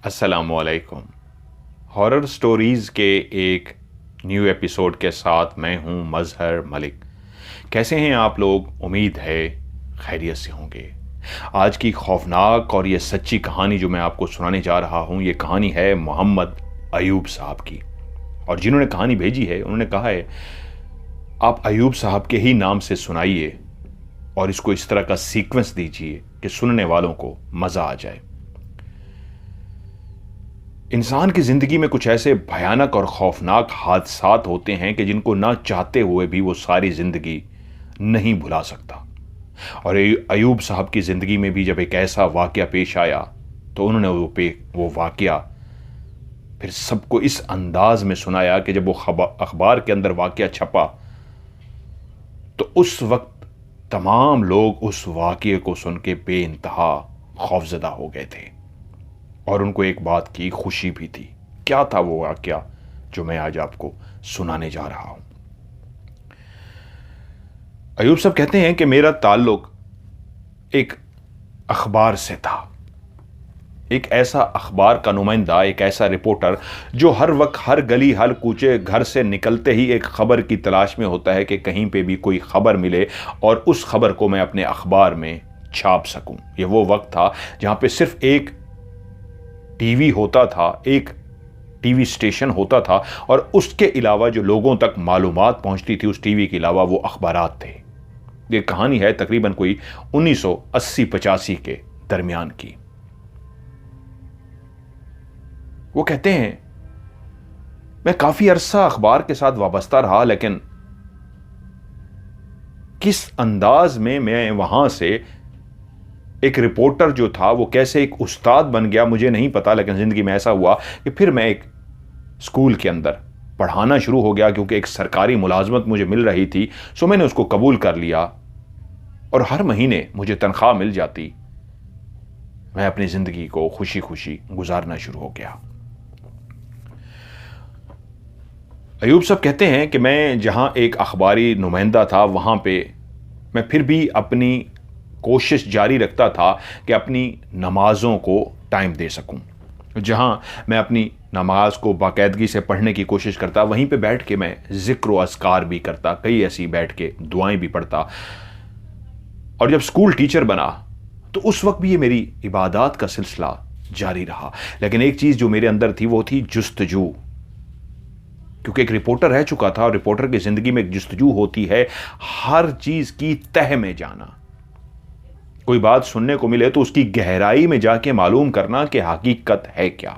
अस्सलामुअलैकुम। Horror stories के एक न्यू एपिसोड के साथ मैं हूं मज़हर मलिक। कैसे हैं आप लोग? उम्मीद है खैरियत से होंगे। आज की खौफनाक और ये सच्ची कहानी जो मैं आपको सुनाने जा रहा हूं, ये कहानी है मोहम्मद अयूब साहब की। और जिन्होंने कहानी भेजी है उन्होंने कहा है आप अयूब साहब के ही नाम से सुनाइए और इसको इस तरह का सीक्वेंस दीजिए कि सुनने वालों को मज़ा आ जाए। इंसान की ज़िंदगी में कुछ ऐसे भयानक और खौफनाक हादसात होते हैं कि जिनको ना चाहते हुए भी वो सारी ज़िंदगी नहीं भुला सकता। और अयूब साहब की ज़िंदगी में भी जब एक ऐसा वाक़या पेश आया तो उन्होंने वो वाक़या फिर सबको इस अंदाज में सुनाया कि जब वो अखबार के अंदर वाक़या छपा तो उस वक्त तमाम लोग उस वाक़ये को सुन के बेइंतहा खौफज़दा हो गए थे और उनको एक बात की खुशी भी थी। क्या था वो वाक़या जो मैं आज आपको सुनाने जा रहा हूं? अयूब साहब कहते हैं कि मेरा ताल्लुक एक अखबार से था। एक ऐसा अखबार का नुमाइंदा, एक ऐसा रिपोर्टर जो हर वक्त हर गली हर कूचे घर से निकलते ही एक खबर की तलाश में होता है कि कहीं पे भी कोई खबर मिले और उस खबर को मैं अपने अखबार में छाप सकूं। ये वो वक्त था जहां पे सिर्फ एक टीवी होता था, एक टीवी स्टेशन होता था और उसके अलावा जो लोगों तक मालूमात पहुंचती थी उस टीवी के अलावा वो अखबारात थे। ये कहानी है तकरीबन कोई 1980-85 के दरमियान की। वो कहते हैं मैं काफी अरसा अखबार के साथ वाबस्ता रहा, लेकिन किस अंदाज में मैं वहां से एक रिपोर्टर जो था वो कैसे एक उस्ताद बन गया मुझे नहीं पता, लेकिन ज़िंदगी में ऐसा हुआ कि फिर मैं एक स्कूल के अंदर पढ़ाना शुरू हो गया क्योंकि एक सरकारी मुलाजमत मुझे मिल रही थी। सो मैंने उसको कबूल कर लिया और हर महीने मुझे तनख्वाह मिल जाती। मैं अपनी ज़िंदगी को खुशी खुशी गुजारना शुरू हो गया। अयूब साहब कहते हैं कि मैं जहां एक अखबारी नुमाइंदा था वहां पे मैं फिर भी अपनी कोशिश जारी रखता था कि अपनी नमाज़ों को टाइम दे सकूं। जहां मैं अपनी नमाज को बाकायदगी से पढ़ने की कोशिश करता, वहीं पे बैठ के मैं ज़िक्र व अस्कार भी करता, कई ऐसी बैठ के दुआएं भी पढ़ता। और जब स्कूल टीचर बना तो उस वक्त भी ये मेरी इबादत का सिलसिला जारी रहा। लेकिन एक चीज़ जो मेरे अंदर थी वो थी जुस्तजू, क्योंकि एक रिपोर्टर रह चुका था और रिपोर्टर की ज़िंदगी में एक जुस्तजू होती है हर चीज़ की तह में जाना। कोई बात सुनने को मिले तो उसकी गहराई में जाके मालूम करना कि हकीकत है क्या।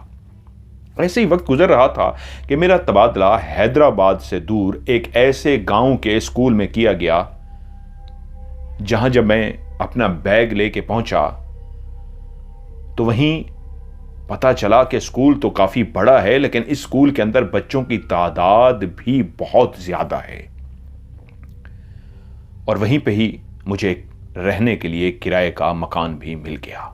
ऐसे ही वक्त गुजर रहा था कि मेरा तबादला हैदराबाद से दूर एक ऐसे गांव के स्कूल में किया गया जहां जब मैं अपना बैग लेके पहुंचा तो वहीं पता चला कि स्कूल तो काफी बड़ा है, लेकिन इस स्कूल के अंदर बच्चों की तादाद भी बहुत ज्यादा है। और वहीं पे ही मुझे रहने के लिए किराए का मकान भी मिल गया।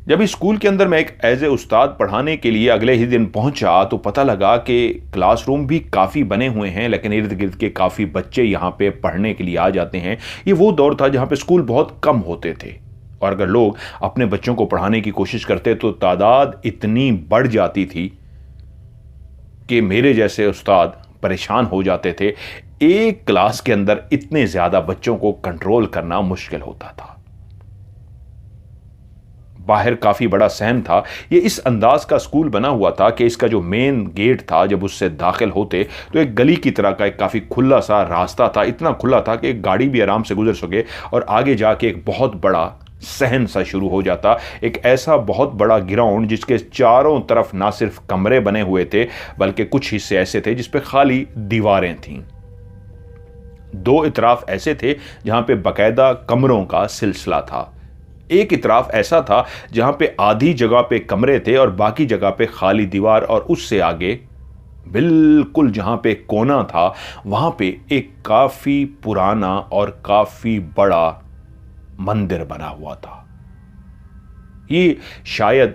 जब इस स्कूल के अंदर मैं एक एज ए उस्ताद पढ़ाने के लिए अगले ही दिन पहुंचा तो पता लगा कि क्लासरूम भी काफ़ी बने हुए हैं, लेकिन इर्द गिर्द के काफ़ी बच्चे यहाँ पे पढ़ने के लिए आ जाते हैं। ये वो दौर था जहाँ पे स्कूल बहुत कम होते थे और अगर लोग अपने बच्चों को पढ़ाने की कोशिश करते तो तादाद इतनी बढ़ जाती थी कि मेरे जैसे उस्ताद परेशान हो जाते थे। एक क्लास के अंदर इतने ज्यादा बच्चों को कंट्रोल करना मुश्किल होता था। बाहर काफी बड़ा सहन था। ये इस अंदाज का स्कूल बना हुआ था कि इसका जो मेन गेट था, जब उससे दाखिल होते तो एक गली की तरह का एक काफी खुला सा रास्ता था। इतना खुला था कि एक गाड़ी भी आराम से गुजर सके और आगे जाके एक बहुत बड़ा सहन सा शुरू हो जाता। एक ऐसा बहुत बड़ा ग्राउंड जिसके चारों तरफ ना सिर्फ कमरे बने हुए थे बल्कि कुछ हिस्से ऐसे थे जिसपे खाली दीवारें थीं। दो इतराफ ऐसे थे जहां पे बकायदा कमरों का सिलसिला था। एक इतराफ ऐसा था जहां पे आधी जगह पे कमरे थे और बाकी जगह पे खाली दीवार, और उससे आगे बिल्कुल जहां पे कोना था वहां पे एक काफी पुराना और काफी बड़ा मंदिर बना हुआ था। ये शायद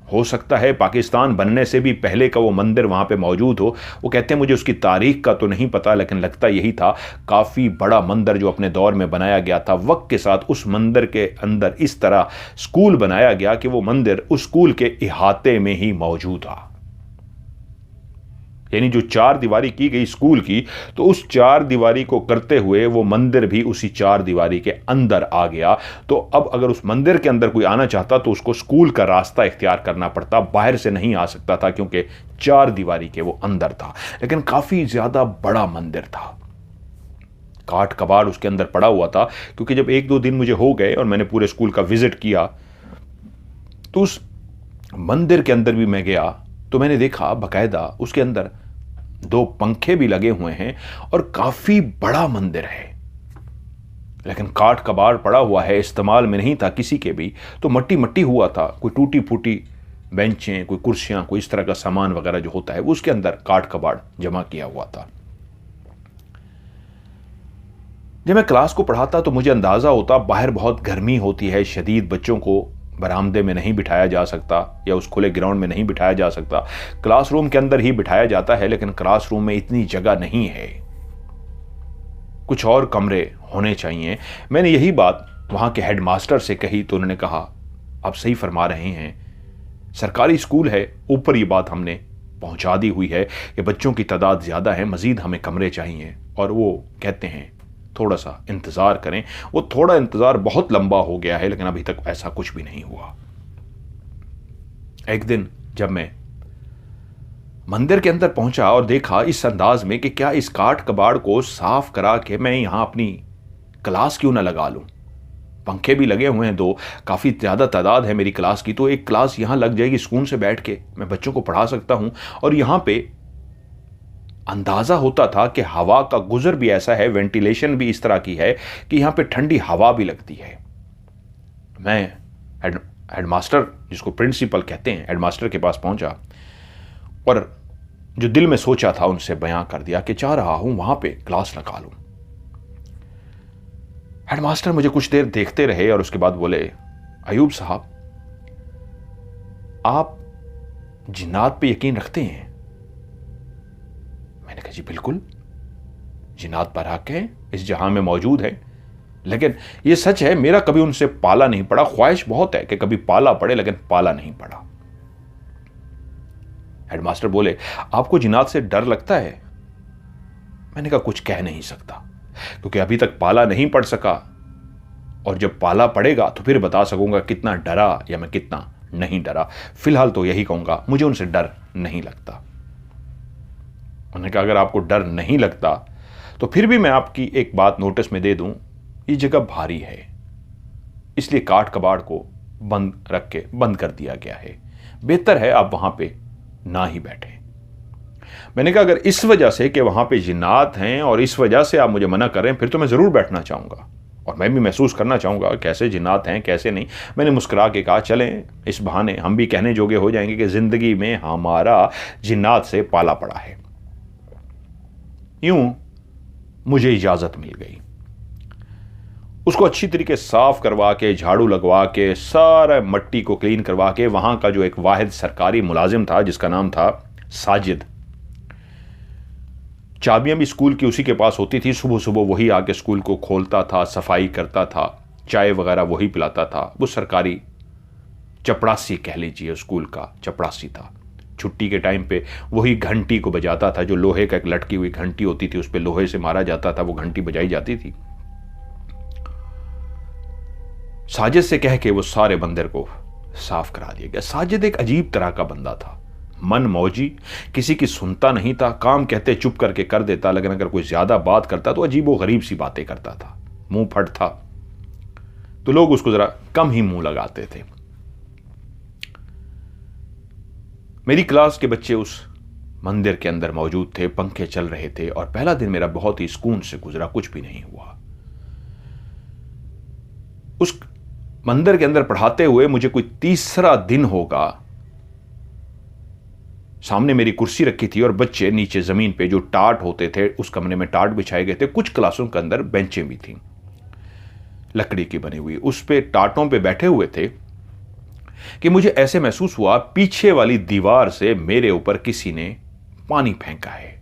हो सकता है पाकिस्तान बनने से भी पहले का वो मंदिर वहाँ पे मौजूद हो। वो कहते हैं मुझे उसकी तारीख का तो नहीं पता, लेकिन लगता यही था। काफ़ी बड़ा मंदिर जो अपने दौर में बनाया गया था। वक्त के साथ उस मंदिर के अंदर इस तरह स्कूल बनाया गया कि वो मंदिर उस स्कूल के इहाते में ही मौजूद था। यानी जो चार दीवारी की गई स्कूल की, तो उस चार दीवारी को करते हुए वो मंदिर भी उसी चार दीवारी के अंदर आ गया। तो अब अगर उस मंदिर के अंदर कोई आना चाहता तो उसको स्कूल का रास्ता इख्तियार करना पड़ता, बाहर से नहीं आ सकता था, क्योंकि चार दीवारी के वो अंदर था। लेकिन काफी ज्यादा बड़ा मंदिर था, काठ कबाड़ उसके अंदर पड़ा हुआ था। क्योंकि जब 1-2 दिन मुझे हो गए और मैंने पूरे स्कूल का विजिट किया, तो उस मंदिर के अंदर भी मैं गया तो मैंने देखा बकायदा उसके अंदर 2 पंखे भी लगे हुए हैं और काफी बड़ा मंदिर है। लेकिन काठ कबाड़ पड़ा हुआ है, इस्तेमाल में नहीं था किसी के भी। तो मट्टी मट्टी हुआ था, कोई टूटी फूटी बेंचें, कोई कुर्सियां, कोई इस तरह का सामान वगैरह जो होता है वो उसके अंदर काठ कबाड़ जमा किया हुआ था। जब मैं क्लास को पढ़ाता तो मुझे अंदाजा होता बाहर बहुत गर्मी होती है शदीद, बच्चों को बरामदे में नहीं बिठाया जा सकता या उस खुले ग्राउंड में नहीं बिठाया जा सकता, क्लासरूम के अंदर ही बिठाया जाता है। लेकिन क्लासरूम में इतनी जगह नहीं है, कुछ और कमरे होने चाहिए। मैंने यही बात वहां के हेडमास्टर से कही तो उन्होंने कहा आप सही फरमा रहे हैं, सरकारी स्कूल है, ऊपर ये बात हमने पहुंचा दी हुई है कि बच्चों की तादाद ज्यादा है, मजीद हमें कमरे चाहिए। और वो कहते हैं थोड़ा सा इंतजार करें। वो थोड़ा इंतजार बहुत लंबा हो गया है, लेकिन अभी तक ऐसा कुछ भी नहीं हुआ। एक दिन जब मैं मंदिर के अंदर पहुंचा और देखा इस अंदाज में कि क्या इस काठ कबाड़ को साफ करा के मैं यहां अपनी क्लास क्यों ना लगा लूं। पंखे भी लगे हुए हैं 2, काफी ज्यादा तादाद है मेरी क्लास की, तो एक क्लास यहां लग जाएगी, सुकून से बैठ के मैं बच्चों को पढ़ा सकता हूं। और यहां पे अंदाजा होता था कि हवा का गुजर भी ऐसा है, वेंटिलेशन भी इस तरह की है कि यहां पे ठंडी हवा भी लगती है। मैं हेडमास्टर, जिसको प्रिंसिपल कहते हैं, हेडमास्टर के पास पहुंचा और जो दिल में सोचा था उनसे बयां कर दिया कि चाह रहा हूं वहां पे क्लास लगा लूं। हेडमास्टर मुझे कुछ देर देखते रहे और उसके बाद बोले, अयूब साहब आप जिन्नात पे यकीन रखते हैं? मैंने कहा जी बिल्कुल, जिन्नात पर हक है, इस जहां में मौजूद है। लेकिन यह सच है मेरा कभी उनसे पाला नहीं पड़ा। ख्वाहिश बहुत है कि कभी पाला पड़े, लेकिन पाला नहीं पड़ा। हेडमास्टर बोले, आपको जिन्नात से डर लगता है? मैंने कहा कुछ कह नहीं सकता, क्योंकि अभी तक पाला नहीं पड़ सका, और जब पाला पड़ेगा तो फिर बता सकूंगा कितना डरा या मैं कितना नहीं डरा। फिलहाल तो यही कहूंगा मुझे उनसे डर नहीं लगता। उन्होंने कहा अगर आपको डर नहीं लगता तो फिर भी मैं आपकी एक बात नोटिस में दे दूं, ये जगह भारी है, इसलिए काठ कबाड़ को बंद रख के बंद कर दिया गया है, बेहतर है आप वहां पे ना ही बैठे। मैंने कहा अगर इस वजह से कि वहां पे जिन्नात हैं और इस वजह से आप मुझे मना कर रहे हैं, फिर तो मैं जरूर बैठना चाहूंगा और मैं भी महसूस करना चाहूंगा कैसे जिन्नात हैं कैसे नहीं। मैंने मुस्कुरा के कहा चलें, इस बहाने हम भी कहने जोगे हो जाएंगे कि जिंदगी में हमारा जिन्नात से पाला पड़ा है। यूं मुझे इजाजत मिल गई। उसको अच्छी तरीके साफ करवा के, झाड़ू लगवा के, सारा मट्टी को क्लीन करवा के, वहां का जो एक वाहिद सरकारी मुलाजिम था जिसका नाम था साजिद, चाबियां भी स्कूल की उसी के पास होती थी, सुबह सुबह वही आके स्कूल को खोलता था, सफाई करता था, चाय वगैरह वही पिलाता था। वो सरकारी चपड़ासी कह लीजिए, स्कूल का चपड़ासी था। छुट्टी के टाइम पे वही घंटी को बजाता था, जो लोहे का एक लटकी हुई घंटी होती थी, उस पे लोहे से मारा जाता था, वो घंटी बजाई जाती थी। साजिद से कह के वो सारे मंदिर को साफ करा दिया गया। साजिद एक अजीब तरह का बंदा था, मन मौजी, किसी की सुनता नहीं था, काम कहते चुप करके कर देता, लेकिन अगर कोई ज्यादा बात करता तो अजीब व गरीब सी बातें करता था, मुंह फट था, तो लोग उसको जरा कम ही मुंह लगाते थे। मेरी क्लास के बच्चे उस मंदिर के अंदर मौजूद थे, पंखे चल रहे थे, और पहला दिन मेरा बहुत ही सुकून से गुजरा, कुछ भी नहीं हुआ। उस मंदिर के अंदर पढ़ाते हुए मुझे कोई तीसरा दिन होगा, सामने मेरी कुर्सी रखी थी और बच्चे नीचे जमीन पे जो टाट होते थे, उस कमरे में टाट बिछाए गए थे, कुछ क्लासों के अंदर बेंचें भी थीं लकड़ी की बनी हुई, उस पे टाटों पे बैठे हुए थे। कि मुझे ऐसे महसूस हुआ पीछे वाली दीवार से मेरे ऊपर किसी ने पानी फेंका है।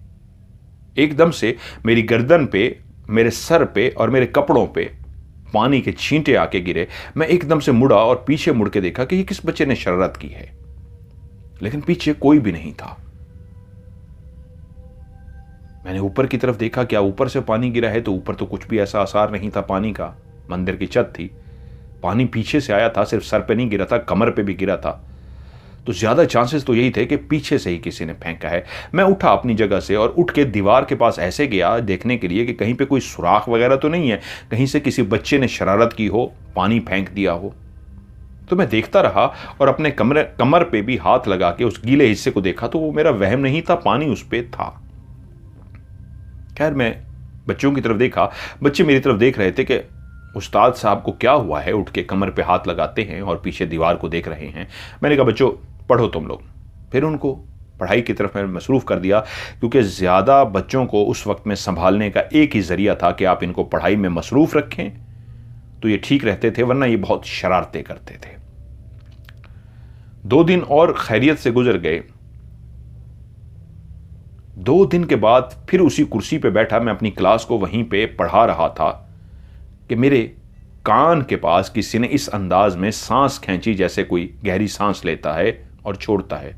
एकदम से मेरी गर्दन पे, मेरे सर पे और मेरे कपड़ों पे पानी के छींटे आके गिरे। मैं एकदम से मुड़ा और पीछे मुड़ के देखा कि ये किस बच्चे ने शरारत की है, लेकिन पीछे कोई भी नहीं था। मैंने ऊपर की तरफ देखा, क्या ऊपर से पानी गिरा है? तो ऊपर तो कुछ भी ऐसा आसार नहीं था पानी का। मंदिर की छत थी, पानी पीछे से आया था, सिर्फ सर पे नहीं गिरा था, कमर पे भी गिरा था। तो ज्यादा चांसेस तो यही थे कि पीछे से ही किसी ने फेंका है। मैं उठा अपनी जगह से और उठ के दीवार के पास ऐसे गया देखने के लिए कि कहीं पे कोई सुराख वगैरह तो नहीं है, कहीं से किसी बच्चे ने शरारत की हो, पानी फेंक दिया हो। तो मैं देखता रहा और अपने कमर पे भी हाथ लगा के उस गीले हिस्से को देखा, तो वो मेरा वहम नहीं था, पानी उस पे था। खैर, मैं बच्चों की तरफ देखा, बच्चे मेरी तरफ देख रहे थे कि उस्ताद साहब को क्या हुआ है, उठ के कमर पे हाथ लगाते हैं और पीछे दीवार को देख रहे हैं। मैंने कहा, बच्चों पढ़ो तुम लोग। फिर उनको पढ़ाई की तरफ मैंने मसरूफ कर दिया, क्योंकि ज़्यादा बच्चों को उस वक्त में संभालने का एक ही ज़रिया था कि आप इनको पढ़ाई में मसरूफ रखें, तो ये ठीक रहते थे, वरना ये बहुत शरारतें करते थे। 2 दिन और खैरियत से गुजर गए। 2 दिन के बाद फिर उसी कुर्सी पे बैठा मैं अपनी क्लास को वहीं पे पढ़ा रहा था कि मेरे कान के पास किसी ने इस अंदाज में सांस खींची, जैसे कोई गहरी सांस लेता है और छोड़ता है।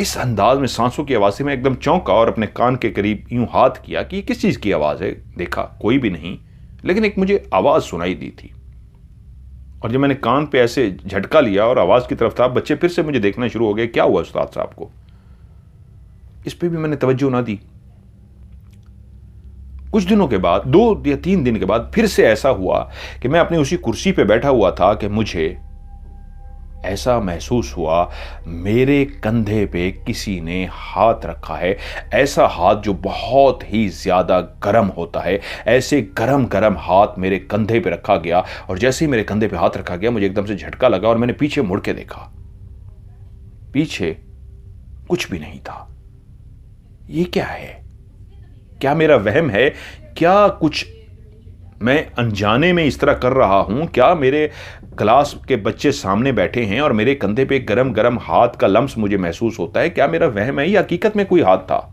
इस अंदाज में सांसों की आवाज से मैं एकदम चौंका और अपने कान के करीब यूं हाथ किया कि किस चीज की आवाज है। देखा, कोई भी नहीं, लेकिन एक मुझे आवाज सुनाई दी थी। और जब मैंने कान पे ऐसे झटका लिया और आवाज की तरफ था, बच्चे फिर से मुझे देखना शुरू हो गए, क्या हुआ उस्ताद साहब को? इस पे भी मैंने तवज्जो ना दी। कुछ दिनों के बाद, 2 या 3 दिन के बाद फिर से ऐसा हुआ कि मैं अपनी उसी कुर्सी पे बैठा हुआ था कि मुझे ऐसा महसूस हुआ मेरे कंधे पे किसी ने हाथ रखा है। ऐसा हाथ जो बहुत ही ज्यादा गर्म होता है, ऐसे गरम गरम हाथ मेरे कंधे पे रखा गया। और जैसे ही मेरे कंधे पे हाथ रखा गया, मुझे एकदम से झटका लगा और मैंने पीछे मुड़ के देखा। पीछे कुछ भी नहीं था। ये क्या है? क्या मेरा वहम है? क्या कुछ मैं अनजाने में इस तरह कर रहा हूं? क्या मेरे क्लास के बच्चे सामने बैठे हैं और मेरे कंधे पे गरम गरम हाथ का लम्स मुझे महसूस होता है? क्या मेरा वहम है या हकीकत में कोई हाथ था?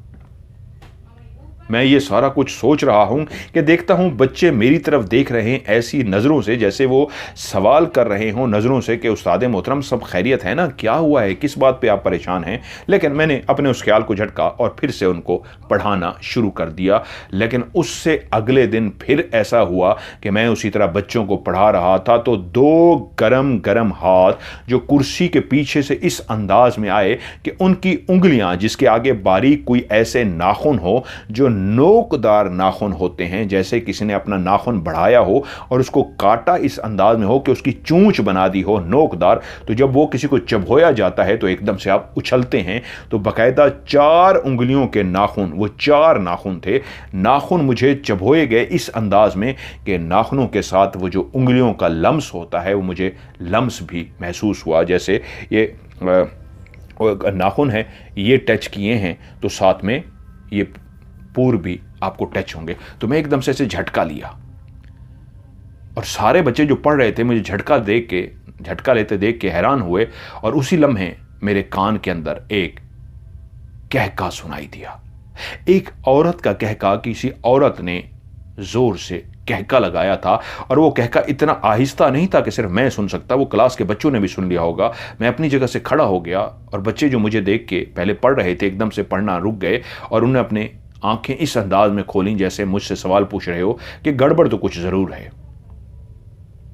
मैं ये सारा कुछ सोच रहा हूं कि देखता हूं बच्चे मेरी तरफ देख रहे हैं ऐसी नज़रों से, जैसे वो सवाल कर रहे हों नज़रों से कि उस्ताद मोहतरम, सब खैरियत है ना? क्या हुआ है? किस बात पे आप परेशान हैं? लेकिन मैंने अपने उस ख्याल को झटका और फिर से उनको पढ़ाना शुरू कर दिया। लेकिन उससे अगले दिन फिर ऐसा हुआ कि मैं उसी तरह बच्चों को पढ़ा रहा था, तो 2 गरम गरम हाथ जो कुर्सी के पीछे से इस अंदाज में आए कि उनकी उंगलियां, जिसके आगे बारीक कोई ऐसे नाखून हो जो नोकदार नाखून होते हैं, जैसे किसी ने अपना नाखून बढ़ाया हो और उसको काटा इस अंदाज में हो कि उसकी चूंच बना दी हो नोकदार, तो जब वो किसी को चबोया जाता है तो एकदम से आप उछलते हैं। तो बाकायदा 4 उंगलियों के नाखून, वो 4 नाखून थे, नाखून मुझे चबोए गए इस अंदाज में कि नाखूनों के साथ वो जो उंगलियों का लम्स होता है, वो मुझे लम्स भी महसूस हुआ। जैसे ये नाखून है, ये टच किए हैं तो साथ में ये पूर भी आपको टच होंगे। तो मैं एकदम से ऐसे झटका लिया और सारे बच्चे जो पढ़ रहे थे मुझे झटका लेते देख के हैरान हुए। और उसी लम्हे मेरे कान के अंदर एक कहका सुनाई दिया। एक औरत का कहका, किसी औरत ने जोर से कहका लगाया था और वो कहका इतना आहिस्ता नहीं था कि सिर्फ मैं सुन सकता, वो क्लास के बच्चों ने भी सुन लिया होगा। मैं अपनी जगह से खड़ा हो गया और बच्चे जो मुझे देख के पहले पढ़ रहे थे एकदम से पढ़ना रुक गए और उन्हें अपने आंखें इस अंदाज में खोली जैसे मुझसे सवाल पूछ रहे हो कि गड़बड़ तो कुछ जरूर है।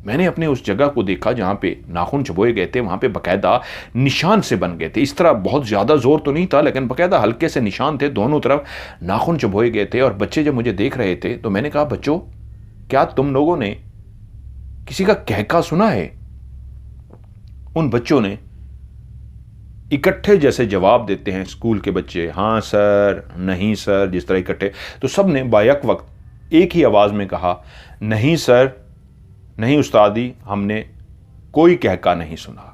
मैंने अपने उस जगह को देखा जहां पे नाखून चबोए गए थे, वहां पे बकायदा निशान से बन गए थे। इस तरह बहुत ज्यादा जोर तो नहीं था, लेकिन बकायदा हल्के से निशान थे, दोनों तरफ नाखून चबोए गए थे। और बच्चे जब मुझे देख रहे थे तो मैंने कहा, बच्चों क्या तुम लोगों ने किसी का कहका सुना है? उन बच्चों ने इकट्ठे जैसे जवाब देते हैं स्कूल के बच्चे, हाँ सर, नहीं सर, जिस तरह इकट्ठे, तो सब ने बायक वक्त एक ही आवाज में कहा, नहीं सर, नहीं उस्तादी, हमने कोई कहका नहीं सुना।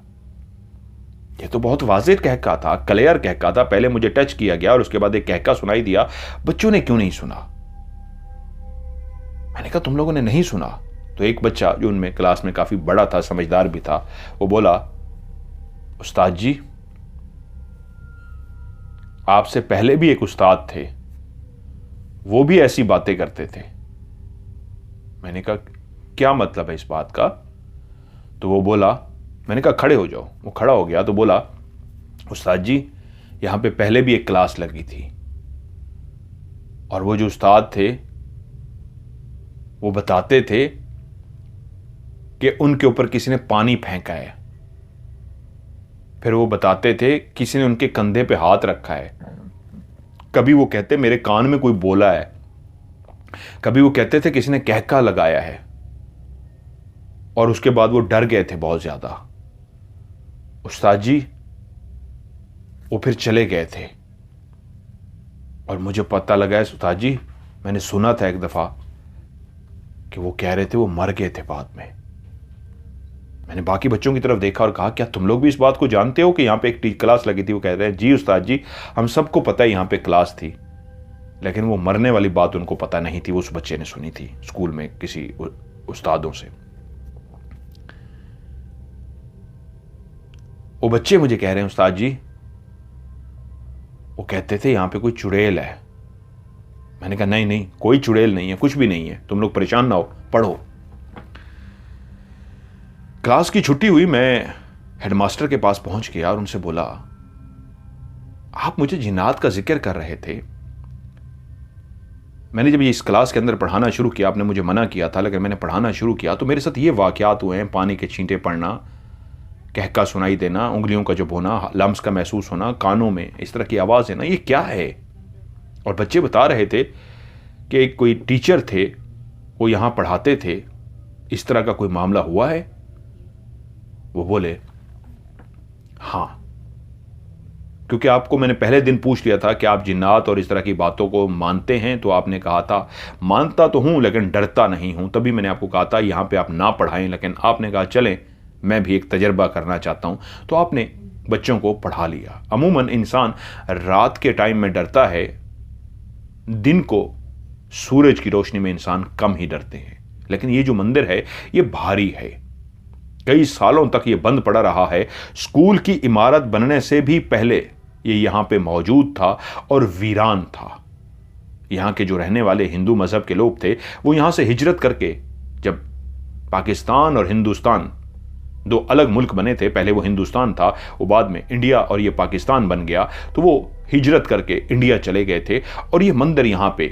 ये तो बहुत वाज़ेह कहका था, क्लियर कहका था। पहले मुझे टच किया गया और उसके बाद एक कहका सुनाई दिया, बच्चों ने क्यों नहीं सुना? मैंने कहा, तुम लोगों ने नहीं सुना? तो एक बच्चा जो उनमें क्लास में काफ़ी बड़ा था, समझदार भी था, वो बोला, उस्ताद जी, आपसे पहले भी एक उस्ताद थे, वो भी ऐसी बातें करते थे। मैंने कहा क्या मतलब है इस बात का? तो वो बोला, मैंने कहा खड़े हो जाओ। वो खड़ा हो गया तो बोला, उस्ताद जी, यहां पे पहले भी एक क्लास लगी थी और वो जो उस्ताद थे वो बताते थे कि उनके ऊपर किसी ने पानी फेंका है। फिर वो बताते थे किसी ने उनके कंधे पे हाथ रखा है। कभी वो कहते मेरे कान में कोई बोला है, कभी वो कहते थे किसी ने कहका लगाया है। और उसके बाद वो डर गए थे बहुत ज्यादा। उस्ताद जी वो फिर चले गए थे और मुझे पता लगा है उस्ताद जी, मैंने सुना था एक दफा कि वो कह रहे थे वो मर गए थे बाद में। मैंने बाकी बच्चों की तरफ देखा और कहा क्या तुम लोग भी इस बात को जानते हो कि यहाँ पे एक क्लास लगी थी? वो कह रहे हैं जी उस्ताद जी, हम सबको पता है यहाँ पे क्लास थी, लेकिन वो मरने वाली बात उनको पता नहीं थी। वो उस बच्चे ने सुनी थी स्कूल में किसी उस्तादों से। वो बच्चे मुझे कह रहे हैं उस्ताद जी, वो कहते थे यहाँ पे कोई चुड़ैल है। मैंने कहा नहीं नहीं, कोई चुड़ैल नहीं है, कुछ भी नहीं है, तुम लोग परेशान ना हो, पढ़ो। क्लास की छुट्टी हुई, मैं हेडमास्टर के पास पहुंच गया और उनसे बोला, आप मुझे जिन्नात का जिक्र कर रहे थे। मैंने जब इस क्लास के अंदर पढ़ाना शुरू किया, आपने मुझे मना किया था, लेकिन मैंने पढ़ाना शुरू किया तो मेरे साथ ये वाकयात हुए हैं, पानी के छींटे पड़ना, कहका सुनाई देना, उंगलियों का जो होना, लम्स का महसूस होना, कानों में इस तरह की आवाज़ है ना, ये क्या है? और बच्चे बता रहे थे कि कोई टीचर थे, वो यहाँ पढ़ाते थे, इस तरह का कोई मामला हुआ है? वो बोले हाँ, क्योंकि आपको मैंने पहले दिन पूछ लिया था कि आप जिन्नात और इस तरह की बातों को मानते हैं, तो आपने कहा था मानता तो हूं लेकिन डरता नहीं हूं। तभी मैंने आपको कहा था यहां पे आप ना पढ़ाएं, लेकिन आपने कहा चलें मैं भी एक तजर्बा करना चाहता हूं, तो आपने बच्चों को पढ़ा लिया। अमूमन इंसान रात के टाइम में डरता है, दिन को सूरज की रोशनी में इंसान कम ही डरते हैं। लेकिन ये जो मंदिर है ये भारी है, कई सालों तक ये बंद पड़ा रहा है। स्कूल की इमारत बनने से भी पहले ये यहां पे मौजूद था और वीरान था। यहां के जो रहने वाले हिंदू मजहब के लोग थे, वो यहां से हिजरत करके, जब पाकिस्तान और हिंदुस्तान दो अलग मुल्क बने थे, पहले वो हिंदुस्तान था, वो बाद में इंडिया और ये पाकिस्तान बन गया, तो वो हिजरत करके इंडिया चले गए थे। और ये मंदिर यहां पे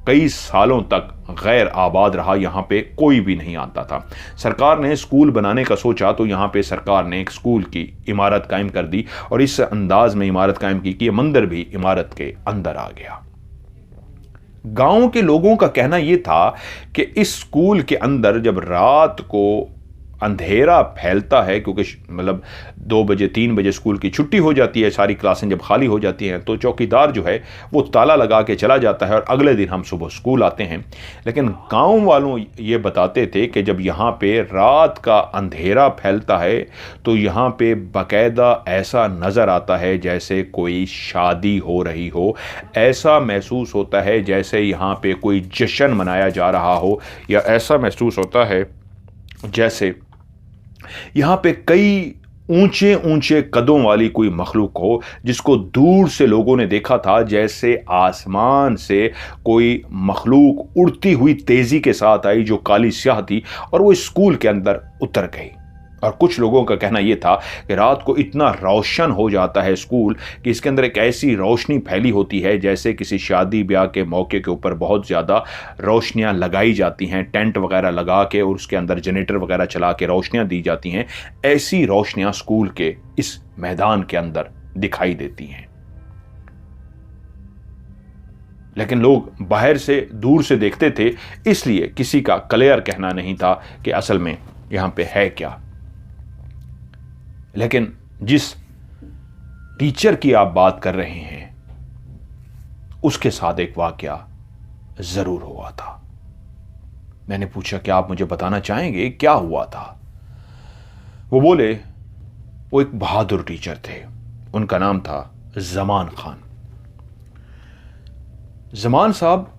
कई सालों तक गैर आबाद रहा, यहां पे कोई भी नहीं आता था। सरकार ने स्कूल बनाने का सोचा तो यहां पे सरकार ने एक स्कूल की इमारत कायम कर दी और इस अंदाज में इमारत कायम की कि ये मंदिर भी इमारत के अंदर आ गया। गांव के लोगों का कहना यह था कि इस स्कूल के अंदर जब रात को अंधेरा फैलता है, क्योंकि मतलब 2 बजे 3 बजे स्कूल की छुट्टी हो जाती है, सारी क्लासें जब खाली हो जाती हैं, तो चौकीदार जो है वो ताला लगा के चला जाता है और अगले दिन हम सुबह स्कूल आते हैं। लेकिन गांव वालों ये बताते थे कि जब यहाँ पे रात का अंधेरा फैलता है तो यहाँ पे बाकायदा ऐसा नज़र आता है जैसे कोई शादी हो रही हो, ऐसा महसूस होता है जैसे यहाँ पे कोई जश्न मनाया जा रहा हो, या ऐसा महसूस होता है जैसे यहां पे कई ऊंचे ऊंचे कदों वाली कोई मखलूक हो, जिसको दूर से लोगों ने देखा था जैसे आसमान से कोई मखलूक उड़ती हुई तेजी के साथ आई जो काली स्याह थी और वो स्कूल के अंदर उतर गई। और कुछ लोगों का कहना यह था कि रात को इतना रोशन हो जाता है स्कूल कि इसके अंदर एक ऐसी रोशनी फैली होती है जैसे किसी शादी ब्याह के मौके के ऊपर बहुत ज़्यादा रोशनियां लगाई जाती हैं, टेंट वगैरह लगा के और उसके अंदर जनरेटर वगैरह चला के रोशनियां दी जाती हैं। ऐसी रोशनियां स्कूल के इस मैदान के अंदर दिखाई देती हैं। लेकिन लोग बाहर से दूर से देखते थे, इसलिए किसी का क्लियर कहना नहीं था कि असल में यहां पे है क्या। लेकिन जिस टीचर की आप बात कर रहे हैं उसके साथ एक वाकया जरूर हुआ था। मैंने पूछा कि आप मुझे बताना चाहेंगे क्या हुआ था? वो बोले वो एक बहादुर टीचर थे, उनका नाम था जमान खान। जमान साहब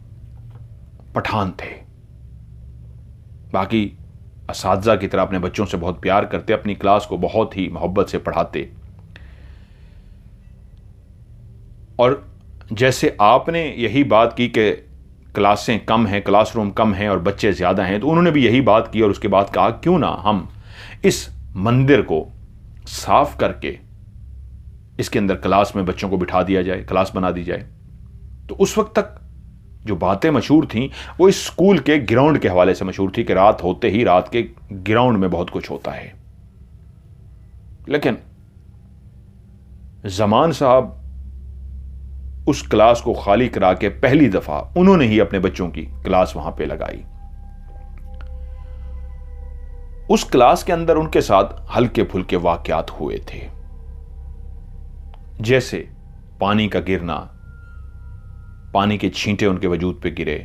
पठान थे, बाकी असातिज़ा की तरह अपने बच्चों से बहुत प्यार करते, अपनी क्लास को बहुत ही मोहब्बत से पढ़ाते। और जैसे आपने यही बात की कि क्लासें कम हैं, क्लासरूम कम हैं और बच्चे ज़्यादा हैं, तो उन्होंने भी यही बात की और उसके बाद कहा क्यों ना हम इस मंदिर को साफ करके इसके अंदर क्लास में बच्चों को बिठा दिया जाए, क्लास बना दी जाए। तो उस वक्त तक जो बातें मशहूर थीं वो इस स्कूल के ग्राउंड के हवाले से मशहूर थी कि रात होते ही रात के ग्राउंड में बहुत कुछ होता है। लेकिन जमान साहब उस क्लास को खाली करा के पहली दफा उन्होंने ही अपने बच्चों की क्लास वहां पे लगाई। उस क्लास के अंदर उनके साथ हल्के फुल्के वाकयात हुए थे, जैसे पानी का गिरना, पानी के छींटे उनके वजूद पे गिरे,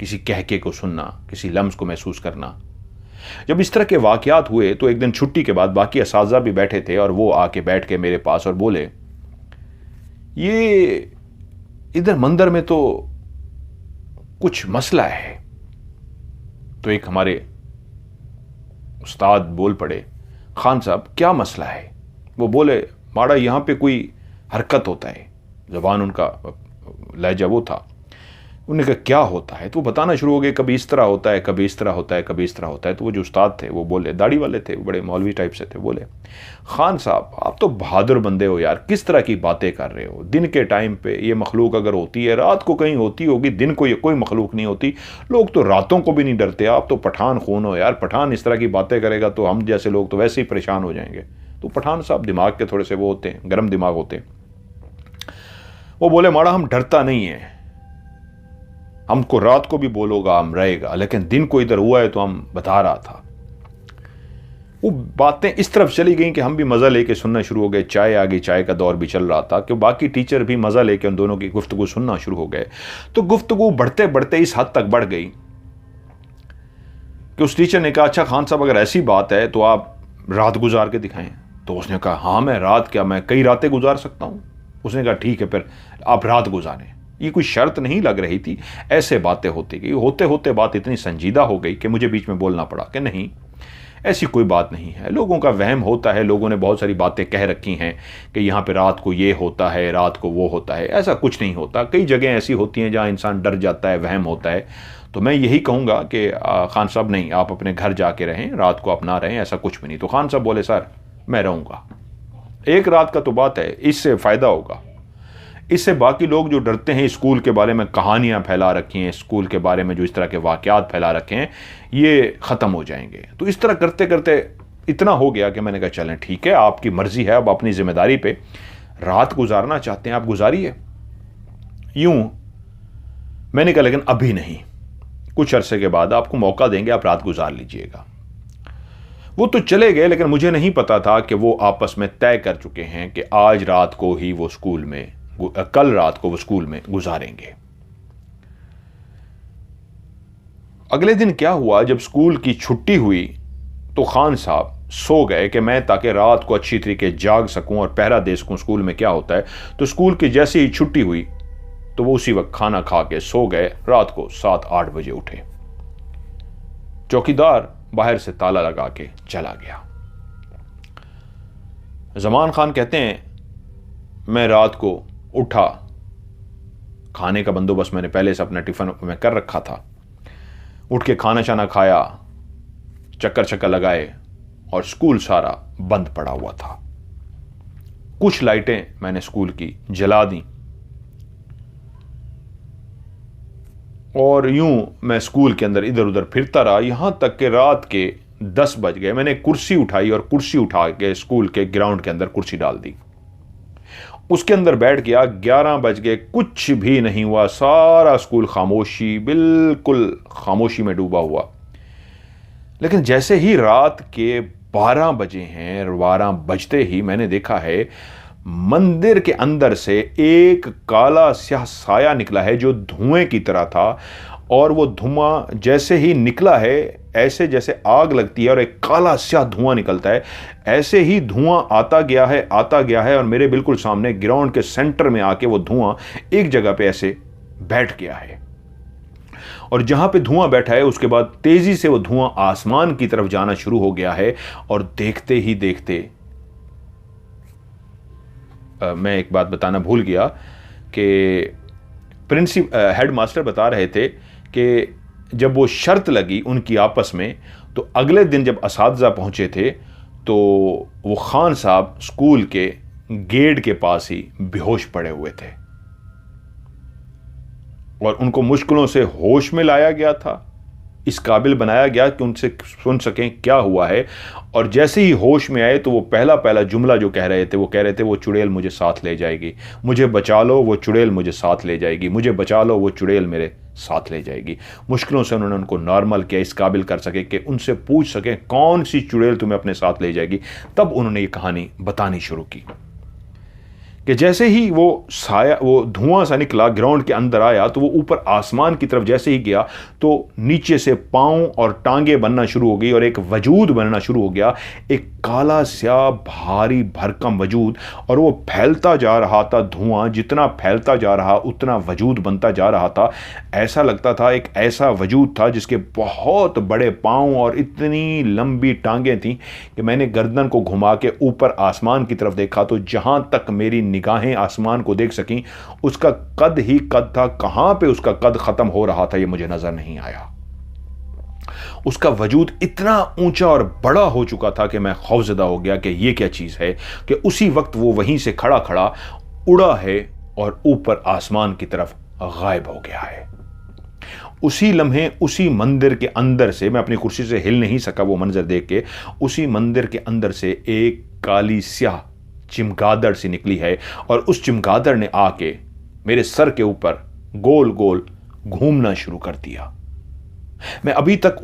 किसी कहके को सुनना, किसी लम्स को महसूस करना। जब इस तरह के वाकयात हुए तो एक दिन छुट्टी के बाद बाकी असातिज़ा भी बैठे थे और वो आके बैठ के मेरे पास और बोले, ये इधर मंदिर में तो कुछ मसला है। तो एक हमारे उस्ताद बोल पड़े, खान साहब क्या मसला है? वो बोले, माड़ा यहां पे कोई हरकत होता है। ज़बान उनका लहजा वो था। उन्होंने कहा क्या होता है? तो वो बताना शुरू हो गए, कभी इस तरह होता है, कभी इस तरह होता है, कभी इस तरह होता है। तो वो जो उस्ताद थे वो बोले, दाढ़ी वाले थे, बड़े मौलवी टाइप से थे, बोले, खान साहब आप तो बहादुर बंदे हो यार, किस तरह की बातें कर रहे हो? दिन के टाइम पे ये मखलूक अगर होती है, रात को कहीं होती होगी, दिन को ये कोई मखलूक नहीं होती। लोग तो रातों को भी नहीं डरते, आप तो पठान खून हो यार। पठान इस तरह की बातें करेगा तो हम जैसे लोग तो वैसे ही परेशान हो जाएंगे। तो पठान साहब दिमाग के थोड़े से वो होते हैं, गर्म दिमाग होते हैं। वो बोले, माड़ा हम डरता नहीं है, हमको रात को भी बोलोगा हम रहेगा, लेकिन दिन को इधर हुआ है तो हम बता रहा था। वो बातें इस तरफ चली गई कि हम भी मज़ा लेके सुनना शुरू हो गए। चाय आ गई, चाय का दौर भी चल रहा था कि बाकी टीचर भी मज़ा लेके उन दोनों की गुफ्तगू सुनना शुरू हो गए। तो गुफ्तगू बढ़ते बढ़ते इस हद तक बढ़ गई कि उस टीचर ने कहा, अच्छा खान साहब अगर ऐसी बात है तो आप रात गुजार के दिखाएं। तो उसने कहा, हाँ मैं रात क्या, मैं कई रातें गुजार सकता हूँ। उसने कहा ठीक है, फिर आप रात गुजारें। ये कोई शर्त नहीं लग रही थी, ऐसे बातें होती गई। होते होते बात इतनी संजीदा हो गई कि मुझे बीच में बोलना पड़ा कि नहीं, ऐसी कोई बात नहीं है। लोगों का वहम होता है, लोगों ने बहुत सारी बातें कह रखी हैं कि यहाँ पे रात को ये होता है, रात को वो होता है। ऐसा कुछ नहीं होता। कई जगह ऐसी होती हैं जहाँ इंसान डर जाता है, वहम होता है। तो मैं यही कहूँगा कि खान साहब नहीं, आप अपने घर जाके रहें, रात को आप ना रहें, ऐसा कुछ भी नहीं। तो खान साहब बोले, सर मैं रहूँगा, एक रात का तो बात है, इससे फ़ायदा होगा। इससे बाकी लोग जो डरते हैं, स्कूल के बारे में कहानियां फैला रखी हैं, स्कूल के बारे में जो इस तरह के वाकयात फैला रखे हैं, ये ख़त्म हो जाएंगे। तो इस तरह करते करते इतना हो गया कि मैंने कहा चलें ठीक है, आपकी मर्ज़ी है, अब अपनी ज़िम्मेदारी पे रात गुजारना चाहते हैं आप गुजारिए। यूं मैंने कहा लेकिन अभी नहीं, कुछ अरसे के बाद आपको मौका देंगे, आप रात गुजार लीजिएगा। वो तो चले गए, लेकिन मुझे नहीं पता था कि वो आपस में तय कर चुके हैं कि आज रात को ही वो स्कूल में, कल रात को वो स्कूल में गुजारेंगे। अगले दिन क्या हुआ, जब स्कूल की छुट्टी हुई तो खान साहब सो गए कि मैं ताकि रात को अच्छी तरीके जाग सकूं और पहरा दे सकूं स्कूल में क्या होता है। तो स्कूल की जैसे ही छुट्टी हुई तो वो उसी वक्त खाना खा के सो गए। रात को 7-8 बजे उठे। चौकीदार बाहर से ताला लगा के चला गया। जमान खान कहते हैं, मैं रात को उठा, खाने का बंदोबस्त मैंने पहले से अपना टिफिन में कर रखा था। उठ के खाना शाना खाया, चक्कर चक्कर लगाए और स्कूल सारा बंद पड़ा हुआ था। कुछ लाइटें मैंने स्कूल की जला दी और यूं मैं स्कूल के अंदर इधर उधर फिरता रहा, यहां तक कि रात के 10 बज गए। मैंने कुर्सी उठाई और कुर्सी उठा के स्कूल के ग्राउंड के अंदर कुर्सी डाल दी, उसके अंदर बैठ गया। 11 बज गए, कुछ भी नहीं हुआ, सारा स्कूल खामोशी, बिल्कुल खामोशी में डूबा हुआ। लेकिन जैसे ही रात के 12 बजे हैं, 12 बजते ही मैंने देखा है मंदिर के अंदर से एक काला स्याह साया निकला है जो धुएं की तरह था। और वो धुआं जैसे ही निकला है, ऐसे जैसे आग लगती है और एक काला स्याह धुआं निकलता है, ऐसे ही धुआं आता गया है और मेरे बिल्कुल सामने ग्राउंड के सेंटर में आके वो धुआं एक जगह पे ऐसे बैठ गया है। और जहां पे धुआं बैठा है उसके बाद तेजी से वो धुआं आसमान की तरफ जाना शुरू हो गया है। और देखते ही देखते मैं एक बात बताना भूल गया कि हेडमास्टर बता रहे थे कि जब वो शर्त लगी उनकी आपस में, तो अगले दिन जब असातिज़ा पहुंचे थे तो वो खान साहब स्कूल के गेट के पास ही बेहोश पड़े हुए थे और उनको मुश्किलों से होश में लाया गया था, इस काबिल बनाया गया कि उनसे सुन सकें क्या हुआ है। और जैसे ही होश में आए तो वो पहला जुमला जो कह रहे थे वो कह रहे थे, वो चुड़ैल मुझे साथ ले जाएगी, मुझे बचा लो, वो चुड़ैल मुझे साथ ले जाएगी, मुझे बचा लो, वो चुड़ैल मेरे साथ ले जाएगी। मुश्किलों से उन्होंने उनको नॉर्मल किया, इस काबिल कर सके कि उनसे पूछ सकें कौन सी चुड़ैल तुम्हें अपने साथ ले जाएगी। तब उन्होंने ये कहानी बतानी शुरू की कि जैसे ही वो धुआं सा निकला, ग्राउंड के अंदर आया, तो वो ऊपर आसमान की तरफ जैसे ही गया तो नीचे से पांव और टांगे बनना शुरू हो गई और एक वजूद बनना शुरू हो गया, एक काला स्या भारी भरकम वजूद। और वो फैलता जा रहा था, धुआं जितना फैलता जा रहा उतना वजूद बनता जा रहा था। ऐसा लगता था एक ऐसा वजूद था जिसके बहुत बड़े पांव और इतनी लंबी टांगें थीं कि मैंने गर्दन को घुमा के ऊपर आसमान की तरफ देखा तो जहां तक मेरी निगाहें आसमान को देख सकीं उसका कद ही कद था। कहां पे उसका कद खत्म हो रहा था ये मुझे नजर नहीं आया। उसका वजूद इतना ऊंचा और बड़ा हो चुका था कि मैं खौफजदा हो गया कि ये क्या चीज है कि उसी वक्त वो वहीं से खड़ा खड़ा उड़ा है और ऊपर आसमान की तरफ गायब हो गया है। उसी लम्हे उसी मंदिर के अंदर से, मैं अपनी कुर्सी से हिल नहीं सका वो मंजर देख के, उसी मंदिर के अंदर से एक काली स्याह चिमगादड़ सी निकली है और उस चिमगादड़ ने आके मेरे सर के ऊपर गोल गोल घूमना शुरू कर दिया। मैं अभी तक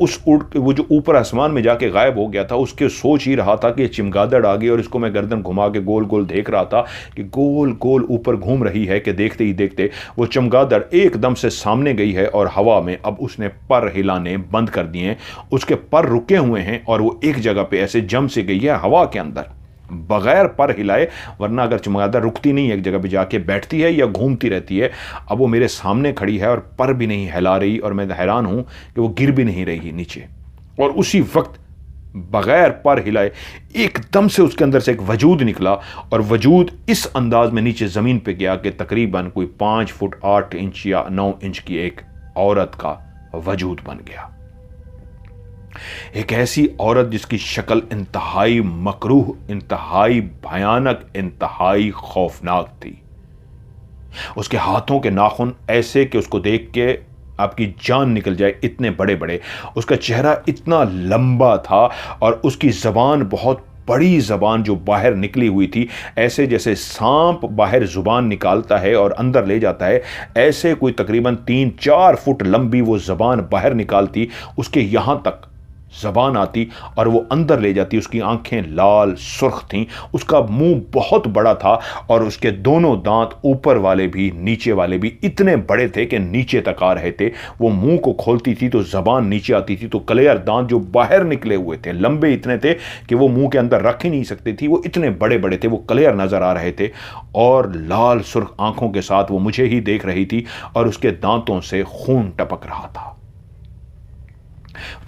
वो जो ऊपर आसमान में जाके गायब हो गया था उसके सोच ही रहा था कि चिमगादड़ आ गई और इसको मैं गर्दन घुमा के गोल गोल देख रहा था कि गोल गोल ऊपर घूम रही है कि देखते ही देखते वो चमगादड़ एकदम से सामने गई है और हवा में अब उसने पर हिलाने बंद कर दिए। उसके पर रुके हुए हैं और वो एक जगह पे ऐसे जम से गई है हवा के अंदर बगैर पर हिलाए, वरना अगर चमगादड़ रुकती नहीं एक जगह पे जाके बैठती है या घूमती रहती है। अब वो मेरे सामने खड़ी है और पर भी नहीं हिला रही और मैं हैरान हूं कि वो गिर भी नहीं रही नीचे। और उसी वक्त बगैर पर हिलाए एकदम से उसके अंदर से एक वजूद निकला और वजूद इस अंदाज में नीचे जमीन पे गया कि तकरीबन कोई 5 फुट 8 इंच या 9 इंच की एक औरत का वजूद बन गया। एक ऐसी औरत जिसकी शक्ल इंतहाई मकरूह, इंतहाई भयानक, इंतहाई खौफनाक थी। उसके हाथों के नाखून ऐसे कि उसको देख के आपकी जान निकल जाए, इतने बड़े बड़े। उसका चेहरा इतना लंबा था और उसकी जबान बहुत बड़ी जबान जो बाहर निकली हुई थी, ऐसे जैसे सांप बाहर जुबान निकालता है और अंदर ले जाता है, ऐसे कोई तकरीबन 3-4 फुट लंबी वो जबान बाहर निकालती, उसके यहां तक जबान आती और वो अंदर ले जाती। उसकी आंखें लाल सुर्ख थीं, उसका मुंह बहुत बड़ा था और उसके दोनों दांत ऊपर वाले भी नीचे वाले भी इतने बड़े थे कि नीचे तक आ रहे थे। वो मुंह को खोलती थी तो जबान नीचे आती थी तो क्लियर दांत जो बाहर निकले हुए थे, लंबे इतने थे कि वो मुंह के अंदर रख ही नहीं सकती थी, वो इतने बड़े बड़े थे, वो क्लियर नजर आ रहे थे। और लाल सुर्ख आंखों के साथ वो मुझे ही देख रही थी और उसके दांतों से खून टपक रहा था।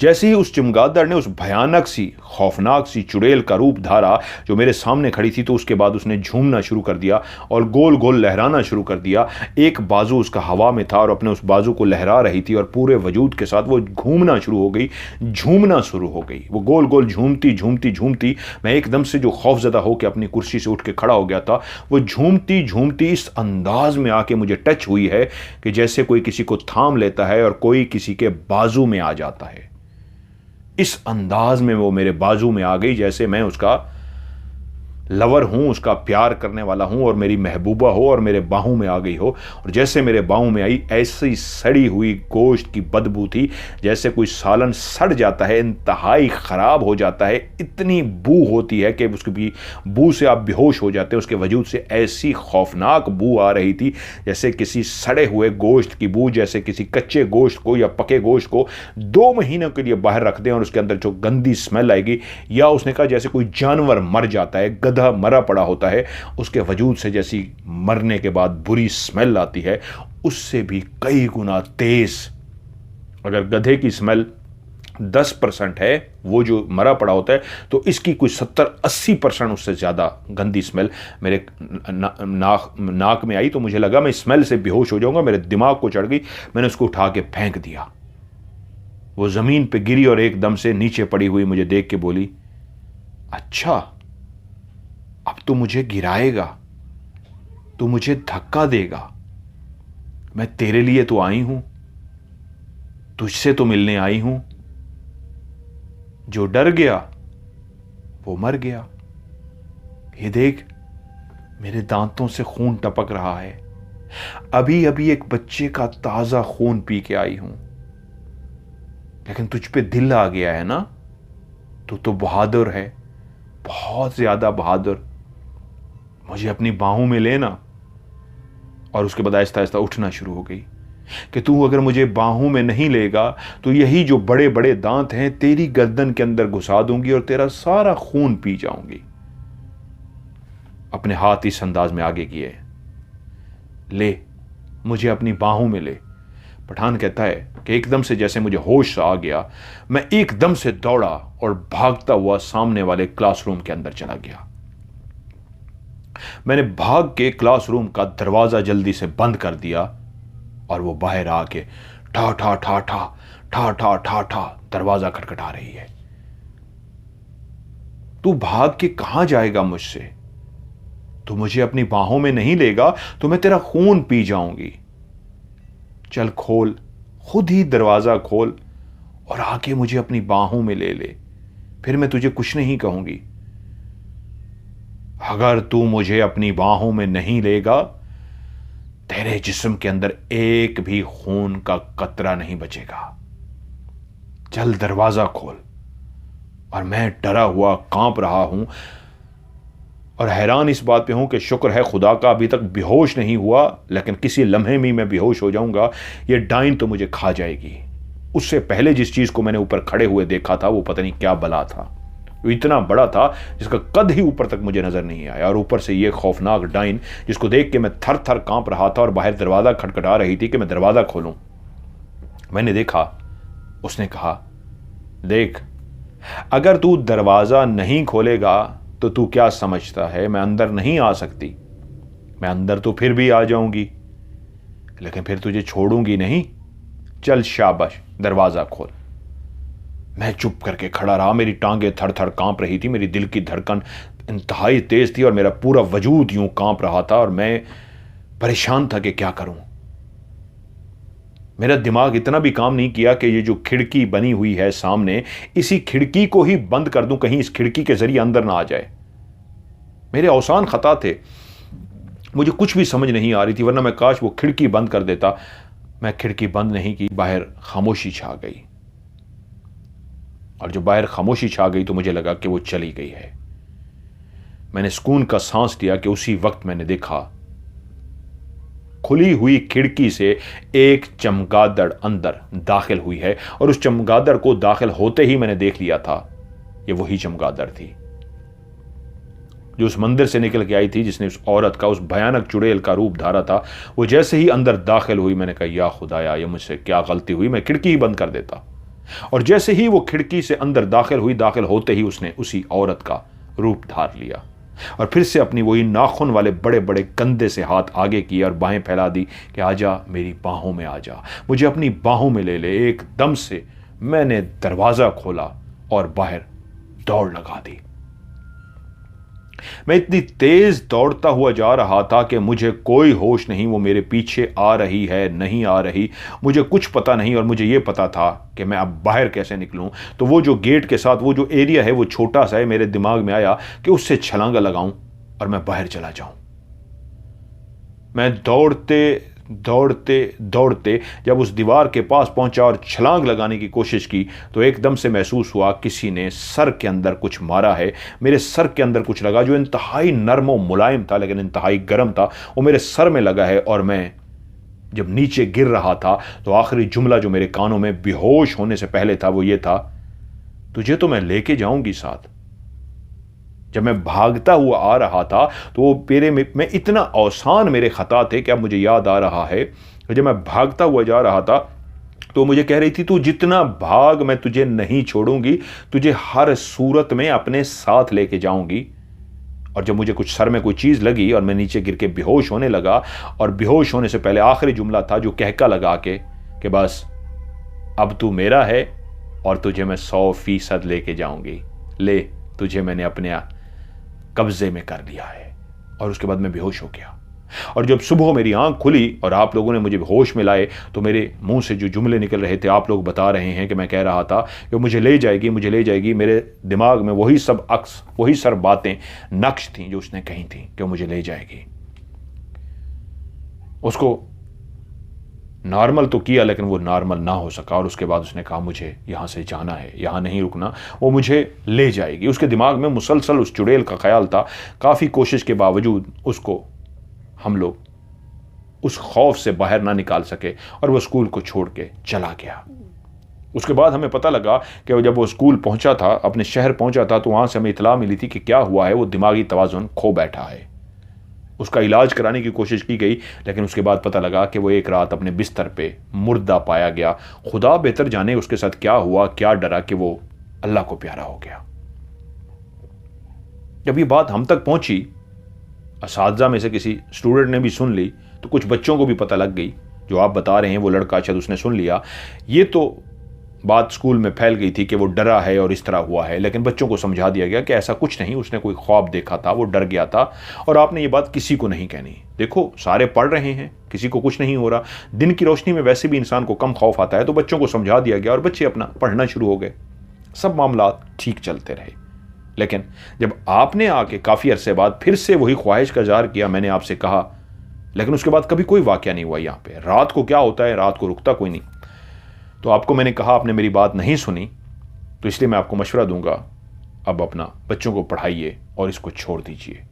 जैसे ही उस चमगादड़ ने उस भयानक सी खौफनाक सी चुड़ैल का रूप धारा जो मेरे सामने खड़ी थी, तो उसके बाद उसने झूमना शुरू कर दिया और गोल गोल लहराना शुरू कर दिया। एक बाजू उसका हवा में था और अपने उस बाजू को लहरा रही थी और पूरे वजूद के साथ वो घूमना शुरू हो गई, झूमना शुरू हो गई। वो गोल गोल झूमती झूमती झूमती, मैं एकदम से जो खौफजदा हो के अपनी कुर्सी से उठ के खड़ा हो गया था, वो झूमती झूमती इस अंदाज में आके मुझे टच हुई है कि जैसे कोई किसी को थाम लेता है और कोई किसी के बाजू में आ जाता है। इस अंदाज में वो मेरे बाजू में आ गई जैसे मैं उसका लवर हूं, उसका प्यार करने वाला हूं और मेरी महबूबा हो और मेरे बाहों में आ गई हो। और जैसे मेरे बाहों में आई, ऐसी सड़ी हुई गोश्त की बदबू थी जैसे कोई सालन सड़ जाता है, इंतहाई ख़राब हो जाता है, इतनी बू होती है कि उसकी बू से आप बेहोश हो जाते हैं। उसके वजूद से ऐसी खौफनाक बू आ रही थी जैसे किसी सड़े हुए गोश्त की बू, जैसे किसी कच्चे गोश्त को या पके गोश्त को 2 महीनों के लिए बाहर रख दें और उसके अंदर जो गंदी स्मेल आएगी, या उसने कहा जैसे कोई जानवर मर जाता है, गधा मरा पड़ा होता है, उसके वजूद से जैसी मरने के बाद बुरी स्मेल आती है, उससे भी कई गुना तेज अगर गधे की स्मेल 10% है, वो जो मरा पड़ा होता है, तो इसकी कोई 70-80% उससे ज़्यादा गंदी स्मेल मेरे नाक में आई। तो मुझे लगा मैं स्मेल से बेहोश हो जाऊंगा, मेरे दिमाग को चढ़ गई। मैंने उसको उठा के फेंक दिया। वो ज़मीन पे गिरी और एकदम से नीचे पड़ी हुई मुझे देख के बोली, अच्छा अब तो मुझे गिराएगा, तो मुझे धक्का देगा। मैं तेरे लिए तो आई हूं, तुझसे तो मिलने आई हूं। जो डर गया वो मर गया। ये देख, मेरे दांतों से खून टपक रहा है। अभी अभी एक बच्चे का ताजा खून पी के आई हूं, लेकिन तुझ पे दिल आ गया है ना। तू तो बहादुर है, बहुत ज्यादा बहादुर। मुझे अपनी बाहों में लेना। और उसके बाद आहिस्ता आहिस्ता उठना शुरू हो गई कि तू अगर मुझे बाहों में नहीं लेगा तो यही जो बड़े बड़े दांत हैं तेरी गर्दन के अंदर घुसा दूंगी और तेरा सारा खून पी जाऊंगी। अपने हाथ इस अंदाज में आगे किए, ले मुझे अपनी बाहों में ले। पठान कहता है कि एकदम से जैसे मुझे होश आ गया, मैं एकदम से दौड़ा और भागता हुआ सामने वाले क्लासरूम के अंदर चला गया। मैंने भाग के क्लासरूम का दरवाजा जल्दी से बंद कर दिया और वो बाहर आके ठा ठा ठा ठा ठा ठा ठा ठा दरवाजा खटखटा रही है। तू भाग के कहां जाएगा मुझसे? तू मुझे अपनी बाहों में नहीं लेगा तो मैं तेरा खून पी जाऊंगी। चल खोल, खुद ही दरवाजा खोल और आके मुझे अपनी बाहों में ले ले, फिर मैं तुझे कुछ नहीं कहूंगी। अगर तू मुझे अपनी बाहों में नहीं लेगा, तेरे जिस्म के अंदर एक भी खून का कतरा नहीं बचेगा। चल दरवाजा खोल। और मैं डरा हुआ कांप रहा हूं और हैरान इस बात पे हूं कि शुक्र है खुदा का अभी तक बेहोश नहीं हुआ, लेकिन किसी लम्हे में मैं बेहोश हो जाऊंगा। ये डाइन तो मुझे खा जाएगी। उससे पहले जिस चीज को मैंने ऊपर खड़े हुए देखा था वो पता नहीं क्या बला था। वो इतना बड़ा था जिसका कद ही ऊपर तक मुझे नजर नहीं आया, और ऊपर से ये खौफनाक डाइन जिसको देख के मैं थर थर कांप रहा था और बाहर दरवाजा खटखटा रही थी कि मैं दरवाजा खोलूं। मैंने देखा, उसने कहा, देख अगर तू दरवाजा नहीं खोलेगा तो तू क्या समझता है मैं अंदर नहीं आ सकती? मैं अंदर तो फिर भी आ जाऊंगी, लेकिन फिर तुझे छोड़ूंगी नहीं। चल शाबाश, दरवाजा खोल। मैं चुप करके खड़ा रहा। मेरी टांगें थर थर कांप रही थी, मेरी दिल की धड़कन इंतहाई तेज थी और मेरा पूरा वजूद यूं कांप रहा था और मैं परेशान था कि क्या करूं। मेरा दिमाग इतना भी काम नहीं किया कि ये जो खिड़की बनी हुई है सामने, इसी खिड़की को ही बंद कर दूं, कहीं इस खिड़की के जरिए अंदर ना आ जाए। मेरे औसान खता थे, मुझे कुछ भी समझ नहीं आ रही थी, वरना मैं काश वो खिड़की बंद कर देता। मैं खिड़की बंद नहीं की, बाहर खामोशी छा गई। और जो बाहर खामोशी छा गई तो मुझे लगा कि वो चली गई है। मैंने सुकून का सांस लिया कि उसी वक्त मैंने देखा खुली हुई खिड़की से एक चमगादड़ अंदर दाखिल हुई है, और उस चमगादड़ को दाखिल होते ही मैंने देख लिया था ये वही चमगादड़ थी जो उस मंदिर से निकल के आई थी, जिसने उस औरत का, उस भयानक चुड़ैल का रूप धारा था। वो जैसे ही अंदर दाखिल हुई, मैंने कहा या खुदाया, ये मुझसे क्या गलती हुई, मैं खिड़की ही बंद कर देता। और जैसे ही वो खिड़की से अंदर दाखिल हुई, दाखिल होते ही उसने उसी औरत का रूप धार लिया और फिर से अपनी वही नाखून वाले बड़े बड़े कंधे से हाथ आगे किए और बाहें फैला दी कि आजा, मेरी बाहों में आजा, मुझे अपनी बाहों में ले ले। एकदम से मैंने दरवाजा खोला और बाहर दौड़ लगा दी। मैं इतनी तेज दौड़ता हुआ जा रहा था कि मुझे कोई होश नहीं, वो मेरे पीछे आ रही है नहीं आ रही, मुझे कुछ पता नहीं। और मुझे ये पता था कि मैं अब बाहर कैसे निकलूं। तो वो जो गेट के साथ वो जो एरिया है वो छोटा सा है, मेरे दिमाग में आया कि उससे छलांगा लगाऊं और मैं बाहर चला जाऊं। मैं दौड़ते दौड़ते दौड़ते जब उस दीवार के पास पहुंचा और छलांग लगाने की कोशिश की तो एकदम से महसूस हुआ किसी ने सर के अंदर कुछ मारा है। मेरे सर के अंदर कुछ लगा जो इंतहाई नरम और मुलायम था, लेकिन इंतहाई गर्म था। वो मेरे सर में लगा है और मैं जब नीचे गिर रहा था तो आखिरी जुमला जो मेरे कानों में बेहोश होने से पहले था वो ये था, तुझे तो मैं लेके जाऊंगी साथ। जब मैं भागता हुआ आ रहा था तो वो मेरे में इतना आसान मेरे खता थे कि अब मुझे याद आ रहा है कि जब मैं भागता हुआ जा रहा था तो मुझे कह रही थी, तू जितना भाग, मैं तुझे नहीं छोड़ूंगी, तुझे हर सूरत में अपने साथ लेके जाऊंगी। और जब मुझे कुछ सर में कोई चीज़ लगी और मैं नीचे गिर के बेहोश होने लगा, और बेहोश होने से पहले आखिरी जुमला था जो कहका लगा के कि बस अब तू मेरा है और तुझे मैं 100% लेके जाऊंगी, ले तुझे मैंने अपने कब्जे में कर लिया है। और उसके बाद मैं बेहोश हो गया। और जब सुबह मेरी आंख खुली और आप लोगों ने मुझे होश में लाए, तो मेरे मुंह से जो जुमले निकल रहे थे, आप लोग बता रहे हैं कि मैं कह रहा था कि मुझे ले जाएगी, मुझे ले जाएगी। मेरे दिमाग में वही सब अक्स, वही सर बातें, नक्श थी जो उसने कही थी कि मुझे ले जाएगी। उसको नॉर्मल तो किया, लेकिन वो नॉर्मल ना हो सका। और उसके बाद उसने कहा मुझे यहाँ से जाना है, यहाँ नहीं रुकना, वो मुझे ले जाएगी। उसके दिमाग में मुसलसल उस चुड़ैल का ख्याल था। काफ़ी कोशिश के बावजूद उसको हम लोग उस खौफ से बाहर ना निकाल सके और वो स्कूल को छोड़ के चला गया। उसके बाद हमें पता लगा कि जब वो स्कूल पहुंचा था, अपने शहर पहुंचा था, तो वहां से हमें इतला मिली थी कि क्या हुआ है, वो दिमागी तवाज़ुन खो बैठा है। उसका इलाज कराने की कोशिश की गई, लेकिन उसके बाद पता लगा कि वो एक रात अपने बिस्तर पे मुर्दा पाया गया। खुदा बेहतर जाने उसके साथ क्या हुआ, क्या डरा कि वो अल्लाह को प्यारा हो गया। जब ये बात हम तक पहुंची, असातिज़ा में से किसी स्टूडेंट ने भी सुन ली, तो कुछ बच्चों को भी पता लग गई। जो आप बता रहे हैं वो लड़का शायद उसने सुन लिया। ये तो बात स्कूल में फैल गई थी कि वो डरा है और इस तरह हुआ है, लेकिन बच्चों को समझा दिया गया कि ऐसा कुछ नहीं, उसने कोई ख्वाब देखा था, वो डर गया था और आपने ये बात किसी को नहीं कहनी। देखो सारे पढ़ रहे हैं, किसी को कुछ नहीं हो रहा। दिन की रोशनी में वैसे भी इंसान को कम खौफ आता है, तो बच्चों को समझा दिया गया और बच्चे अपना पढ़ना शुरू हो गए। सब मामला ठीक चलते रहे। लेकिन जब आपने आके काफ़ी अरसे बाद फिर से वही ख्वाहिश का इज़हार किया, मैंने आपसे कहा, लेकिन उसके बाद कभी कोई वाक़या नहीं हुआ। यहाँ पे रात को क्या होता है, रात को रुकता कोई नहीं। तो आपको मैंने कहा, आपने मेरी बात नहीं सुनी, तो इसलिए मैं आपको मशवरा दूंगा, अब अपना बच्चों को पढ़ाइए और इसको छोड़ दीजिए।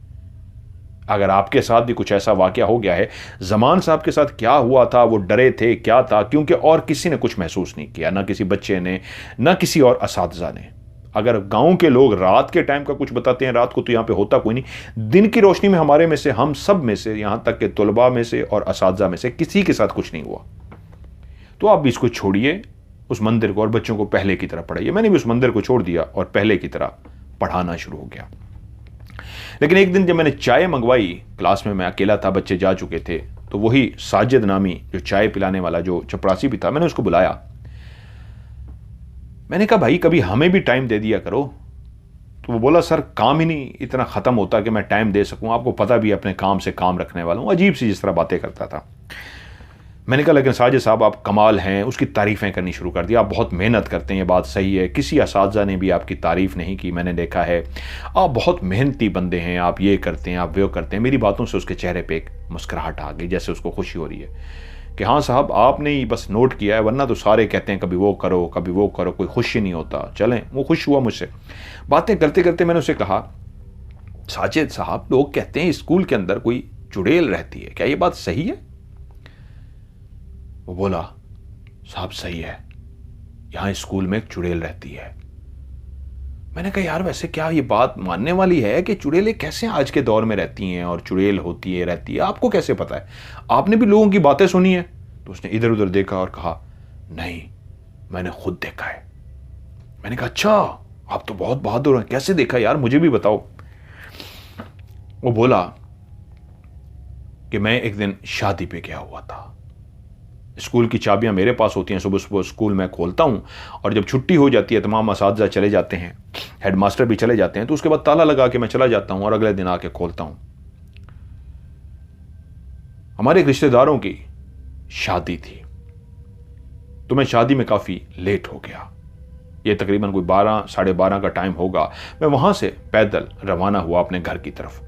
अगर आपके साथ भी कुछ ऐसा वाक़या हो गया है, जमान साहब के साथ क्या हुआ था, वो डरे थे, क्या था, क्योंकि और किसी ने कुछ महसूस नहीं किया, ना किसी बच्चे ने, ना किसी और असातिज़ा ने। अगर गांव के लोग रात के टाइम का कुछ बताते हैं, रात को तो यहाँ पे होता कोई नहीं। दिन की रोशनी में हमारे में से, हम सब में से, यहाँ तक के तुलबा में से और असातिज़ा में से किसी के साथ कुछ नहीं हुआ। तो आप भी इसको छोड़िए, उस मंदिर को, और बच्चों को पहले की तरह पढ़ाइए। मैंने भी उस मंदिर को छोड़ दिया और पहले की तरह पढ़ाना शुरू हो गया। लेकिन एक दिन जब मैंने चाय मंगवाई, क्लास में मैं अकेला था, बच्चे जा चुके थे, तो वही साजिद नामी जो चाय पिलाने वाला, जो चपरासी भी था, मैंने उसको बुलाया। मैंने कहा भाई कभी हमें भी टाइम दे दिया करो। तो वो बोला सर काम ही नहीं इतना ख़त्म होता कि मैं टाइम दे सकूं, आपको पता भी अपने काम से काम रखने वाला हूं। अजीब सी जिस तरह बातें करता था। मैंने कहा लेकिन साजिद साहब आप कमाल हैं, उसकी तारीफ़ें करनी शुरू कर दी। आप बहुत मेहनत करते हैं, ये बात सही है, किसी असातिज़ा ने भी आपकी तारीफ़ नहीं की, मैंने देखा है। आप बहुत मेहनती बंदे हैं, आप ये करते हैं, आप वो करते हैं। मेरी बातों से उसके चेहरे पे एक मुस्कुराहट आ गई, जैसे उसको खुशी हो रही है कि हाँ साहब आपने ही बस नोट किया है, वरना तो सारे कहते हैं कभी वो करो, कभी वो करो, कोई खुश ही नहीं होता। चलें, वो खुश हुआ मुझसे। बातें करते करते मैंने उसे कहा, साजिद साहब लोग कहते हैं स्कूल के अंदर कोई चुड़ैल रहती है, क्या ये बात सही है? वो बोला साहब सही है, यहाँ स्कूल में एक चुड़ैल रहती है। मैंने कहा यार वैसे क्या ये बात मानने वाली है कि चुड़ैलें कैसे आज के दौर में रहती हैं और चुड़ैल होती है, रहती है, आपको कैसे पता है? आपने भी लोगों की बातें सुनी है? तो उसने इधर उधर देखा और कहा नहीं मैंने खुद देखा है। मैंने कहा अच्छा आप तो बहुत बहादुर हैं, कैसे देखा यार, मुझे भी बताओ। वो बोला कि मैं एक दिन शादी पे गया हुआ था, स्कूल की चाबियां मेरे पास होती हैं, सुबह सुबह स्कूल मैं खोलता हूं और जब छुट्टी हो जाती है, तमाम असातिज़ा चले जाते हैं, हेडमास्टर भी चले जाते हैं, तो उसके बाद ताला लगा के मैं चला जाता हूं और अगले दिन आके खोलता हूं। हमारे एक रिश्तेदारों की शादी थी, तो मैं शादी में काफ़ी लेट हो गया। ये तकरीबन कोई 12 साढ़े 12 का टाइम होगा। मैं वहां से पैदल रवाना हुआ अपने घर की तरफ।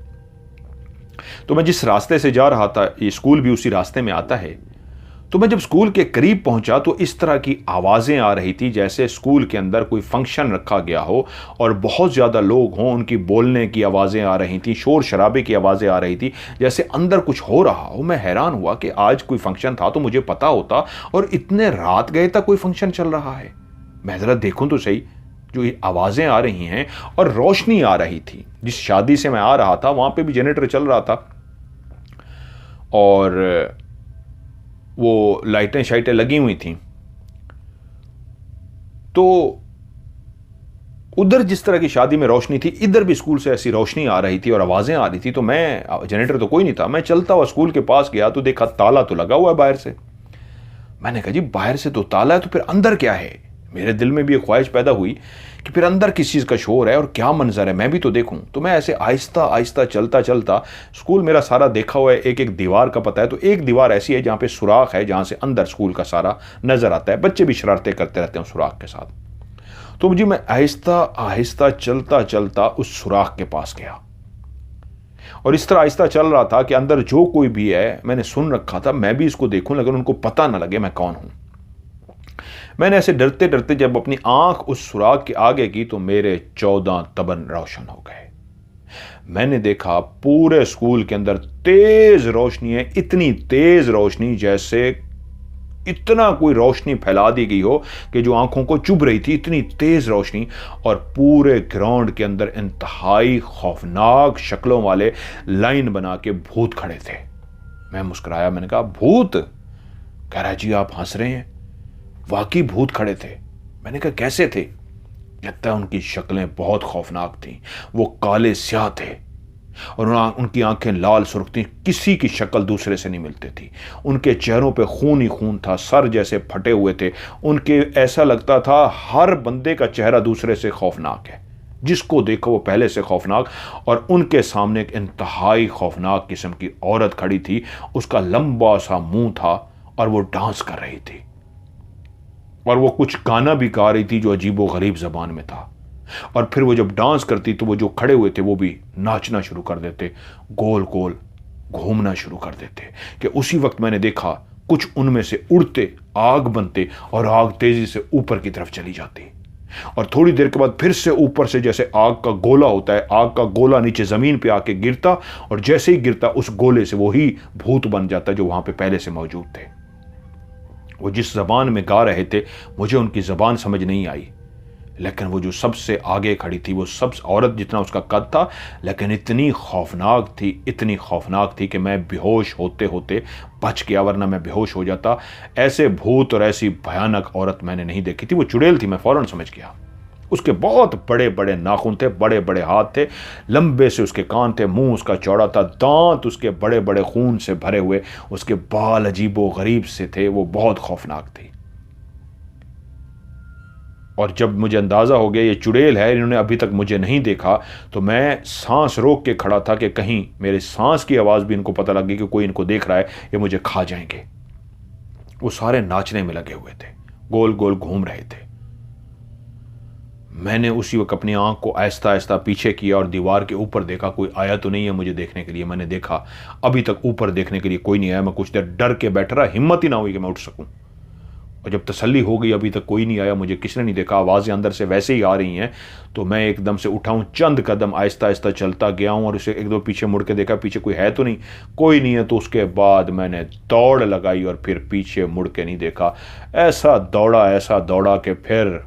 तो मैं जिस रास्ते से जा रहा था, ये स्कूल भी उसी रास्ते में आता है। तो मैं जब स्कूल के करीब पहुंचा तो इस तरह की आवाज़ें आ रही थी जैसे स्कूल के अंदर कोई फंक्शन रखा गया हो और बहुत ज़्यादा लोग हों, उनकी बोलने की आवाज़ें आ रही थी, शोर शराबे की आवाज़ें आ रही थी, जैसे अंदर कुछ हो रहा हो। मैं हैरान हुआ कि आज कोई फंक्शन था तो मुझे पता होता, और इतने रात गए तक कोई फंक्शन चल रहा है। मैं ज़रा देखूँ तो सही, जो ये आवाज़ें आ रही हैं और रोशनी आ रही थी। जिस शादी से मैं आ रहा था वहाँ पर भी जनरेटर चल रहा था और वो लाइटें शाइटें लगी हुई थी, तो उधर जिस तरह की शादी में रोशनी थी, इधर भी स्कूल से ऐसी रोशनी आ रही थी और आवाज़ें आ रही थी। तो मैं, जनरेटर तो कोई नहीं था, मैं चलता हुआ स्कूल के पास गया तो देखा ताला तो लगा हुआ है बाहर से। मैंने कहा जी बाहर से तो ताला है, तो फिर अंदर क्या है? मेरे दिल में भी एक ख्वाहिश पैदा हुई कि फिर अंदर किस चीज़ का शोर है और क्या मंजर है, मैं भी तो देखूं। तो मैं ऐसे आहिस्ता आहिस्ता चलता चलता, स्कूल मेरा सारा देखा हुआ है, एक एक दीवार का पता है। तो एक दीवार ऐसी है जहाँ पे सुराख है, जहाँ से अंदर स्कूल का सारा नजर आता है। बच्चे भी शरारतें करते रहते हैं सुराख के साथ। तो मुझे, मैं आहिस्ता आहिस्ता चलता चलता उस सुराख के पास गया और इस तरह आहिस्ता चल रहा था कि अंदर जो कोई भी है, मैंने सुन रखा था, मैं भी इसको देखूं लेकिन उनको पता ना लगे मैं कौन हूं। मैंने ऐसे डरते डरते जब अपनी आंख उस सुराख के आगे की तो मेरे 14 तबन रोशन हो गए। मैंने देखा पूरे स्कूल के अंदर तेज रोशनी है, इतनी तेज रोशनी जैसे इतना कोई रोशनी फैला दी गई हो कि जो आंखों को चुभ रही थी, इतनी तेज रोशनी। और पूरे ग्राउंड के अंदर इंतहाई खौफनाक शक्लों वाले लाइन बना के भूत खड़े थे। मैं मुस्कुराया, मैंने कहा भूत? कह रहा जी आप हंस रहे हैं, वाकई भूत खड़े थे। मैंने कहा कैसे थे? लगता है उनकी शक्लें बहुत खौफनाक थीं, वो काले स्याह थे और उनकी आंखें लाल सुर्ख थीं, किसी की शक्ल दूसरे से नहीं मिलती थी। उनके चेहरों पे खून ही खून था, सर जैसे फटे हुए थे उनके। ऐसा लगता था हर बंदे का चेहरा दूसरे से खौफनाक है, जिसको देखो वो पहले से खौफनाक। और उनके सामने एक इंतहाई खौफनाक किस्म की औरत खड़ी थी, उसका लंबा सा मुंह था और वो डांस कर रही थी और वो कुछ गाना भी गा रही थी जो अजीबो गरीब जबान में था। और फिर वो जब डांस करती तो वो जो खड़े हुए थे वो भी नाचना शुरू कर देते, गोल गोल घूमना शुरू कर देते। कि उसी वक्त मैंने देखा कुछ उनमें से उड़ते आग बनते और आग तेजी से ऊपर की तरफ चली जाती और थोड़ी देर के बाद फिर से ऊपर से जैसे आग का गोला होता है, आग का गोला नीचे जमीन पे आके गिरता और जैसे ही गिरता उस गोले से वही भूत बन जाता जो वहां पे पहले से मौजूद थे। वो जिस जबान में गा रहे थे मुझे उनकी जबान समझ नहीं आई, लेकिन वो जो सबसे आगे खड़ी थी वो सब औरत जितना उसका कद था, लेकिन इतनी खौफनाक थी, इतनी खौफनाक थी कि मैं बेहोश होते होते बच गया, वरना मैं बेहोश हो जाता। ऐसे भूत और ऐसी भयानक औरत मैंने नहीं देखी थी। वो चुड़ैल थी, मैं फौरन समझ गया। उसके बहुत बड़े बड़े नाखून थे, बड़े बड़े हाथ थे, लंबे से उसके कान थे, मुंह उसका चौड़ा था, दांत उसके बड़े बड़े खून से भरे हुए, उसके बाल अजीबो गरीब से थे। वो बहुत खौफनाक थी। और जब मुझे अंदाज़ा हो गया ये चुड़ैल है, इन्होंने अभी तक मुझे नहीं देखा, तो मैं सांस रोक के खड़ा था कि कहीं मेरे सांस की आवाज़ भी इनको पता लगी कि कोई इनको देख रहा है, ये मुझे खा जाएंगे। वो सारे नाचने में लगे हुए थे, गोल गोल घूम रहे थे। मैंने उसी वक्त अपनी आंख को आहिस्ता आहिस्ता पीछे किया और दीवार के ऊपर देखा, कोई आया तो नहीं है मुझे देखने के लिए। मैंने देखा अभी तक ऊपर देखने के लिए कोई नहीं आया। मैं कुछ देर डर के बैठ रहा, हिम्मत ही ना हुई कि मैं उठ सकूं। और जब तसल्ली हो गई अभी तक कोई नहीं आया, मुझे किसने नहीं देखा, आवाज़ें अंदर से वैसे ही आ रही हैं, तो मैं एकदम से उठा हूँ, चंद कदम आहिस्ता आहिस्ता चलता गया हूँ और उसे एक दो पीछे मुड़ के देखा, पीछे कोई है तो नहीं, कोई नहीं है। तो उसके बाद मैंने दौड़ लगाई और फिर पीछे मुड़ के नहीं देखा। ऐसा दौड़ा कि फिर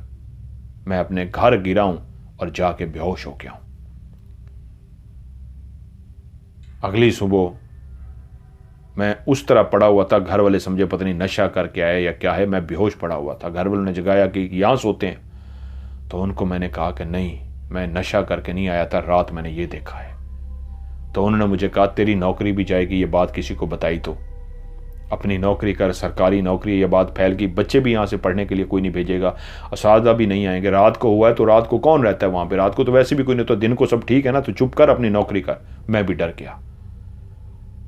मैं अपने घर गिरा हूं और जाके बेहोश हो गया हूं। अगली सुबह मैं उस तरह पड़ा हुआ था, घर वाले समझे पता नहीं नशा करके आए या क्या है, मैं बेहोश पड़ा हुआ था। घर वालों ने जगाया कि यहां सोते हैं, तो उनको मैंने कहा कि नहीं, मैं नशा करके नहीं आया था, रात मैंने ये देखा है। तो उन्होंने मुझे कहा तेरी नौकरी भी जाएगी, ये बात किसी को बताई तो अपनी नौकरी कर, सरकारी नौकरी। ये बात फैल गई, बच्चे भी यहाँ से पढ़ने के लिए कोई नहीं भेजेगा, असादा भी नहीं आएंगे। रात को हुआ है तो रात को कौन रहता है वहाँ पे, रात को तो वैसे भी कोई नहीं, तो दिन को सब ठीक है ना, तो चुप कर अपनी नौकरी कर। मैं भी डर गया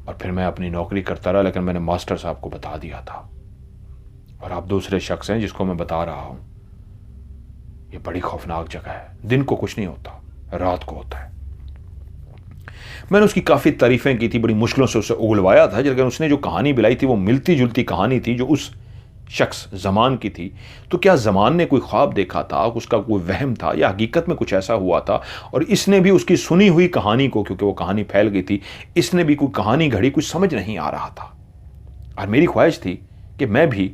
और फिर मैं अपनी नौकरी करता रहा, लेकिन मैंने मास्टर साहब को बता दिया था। और आप दूसरे शख्स हैं जिसको मैं बता रहा हूँ। ये बड़ी खौफनाक जगह है, दिन को कुछ नहीं होता, रात को होता है। मैंने उसकी काफ़ी तारीफ़ें की थी, बड़ी मुश्किलों से उसे उगलवाया था, लेकिन उसने जो कहानी बिलाई थी वो मिलती जुलती कहानी थी जो उस शख्स ज़मान की थी। तो क्या ज़मान ने कोई ख्वाब देखा था, उसका कोई वहम था, या हकीकत में कुछ ऐसा हुआ था? और इसने भी उसकी सुनी हुई कहानी को, क्योंकि वो कहानी फैल गई थी, इसने भी कोई कहानी घड़ी, कुछ समझ नहीं आ रहा था। और मेरी ख्वाहिश थी कि मैं भी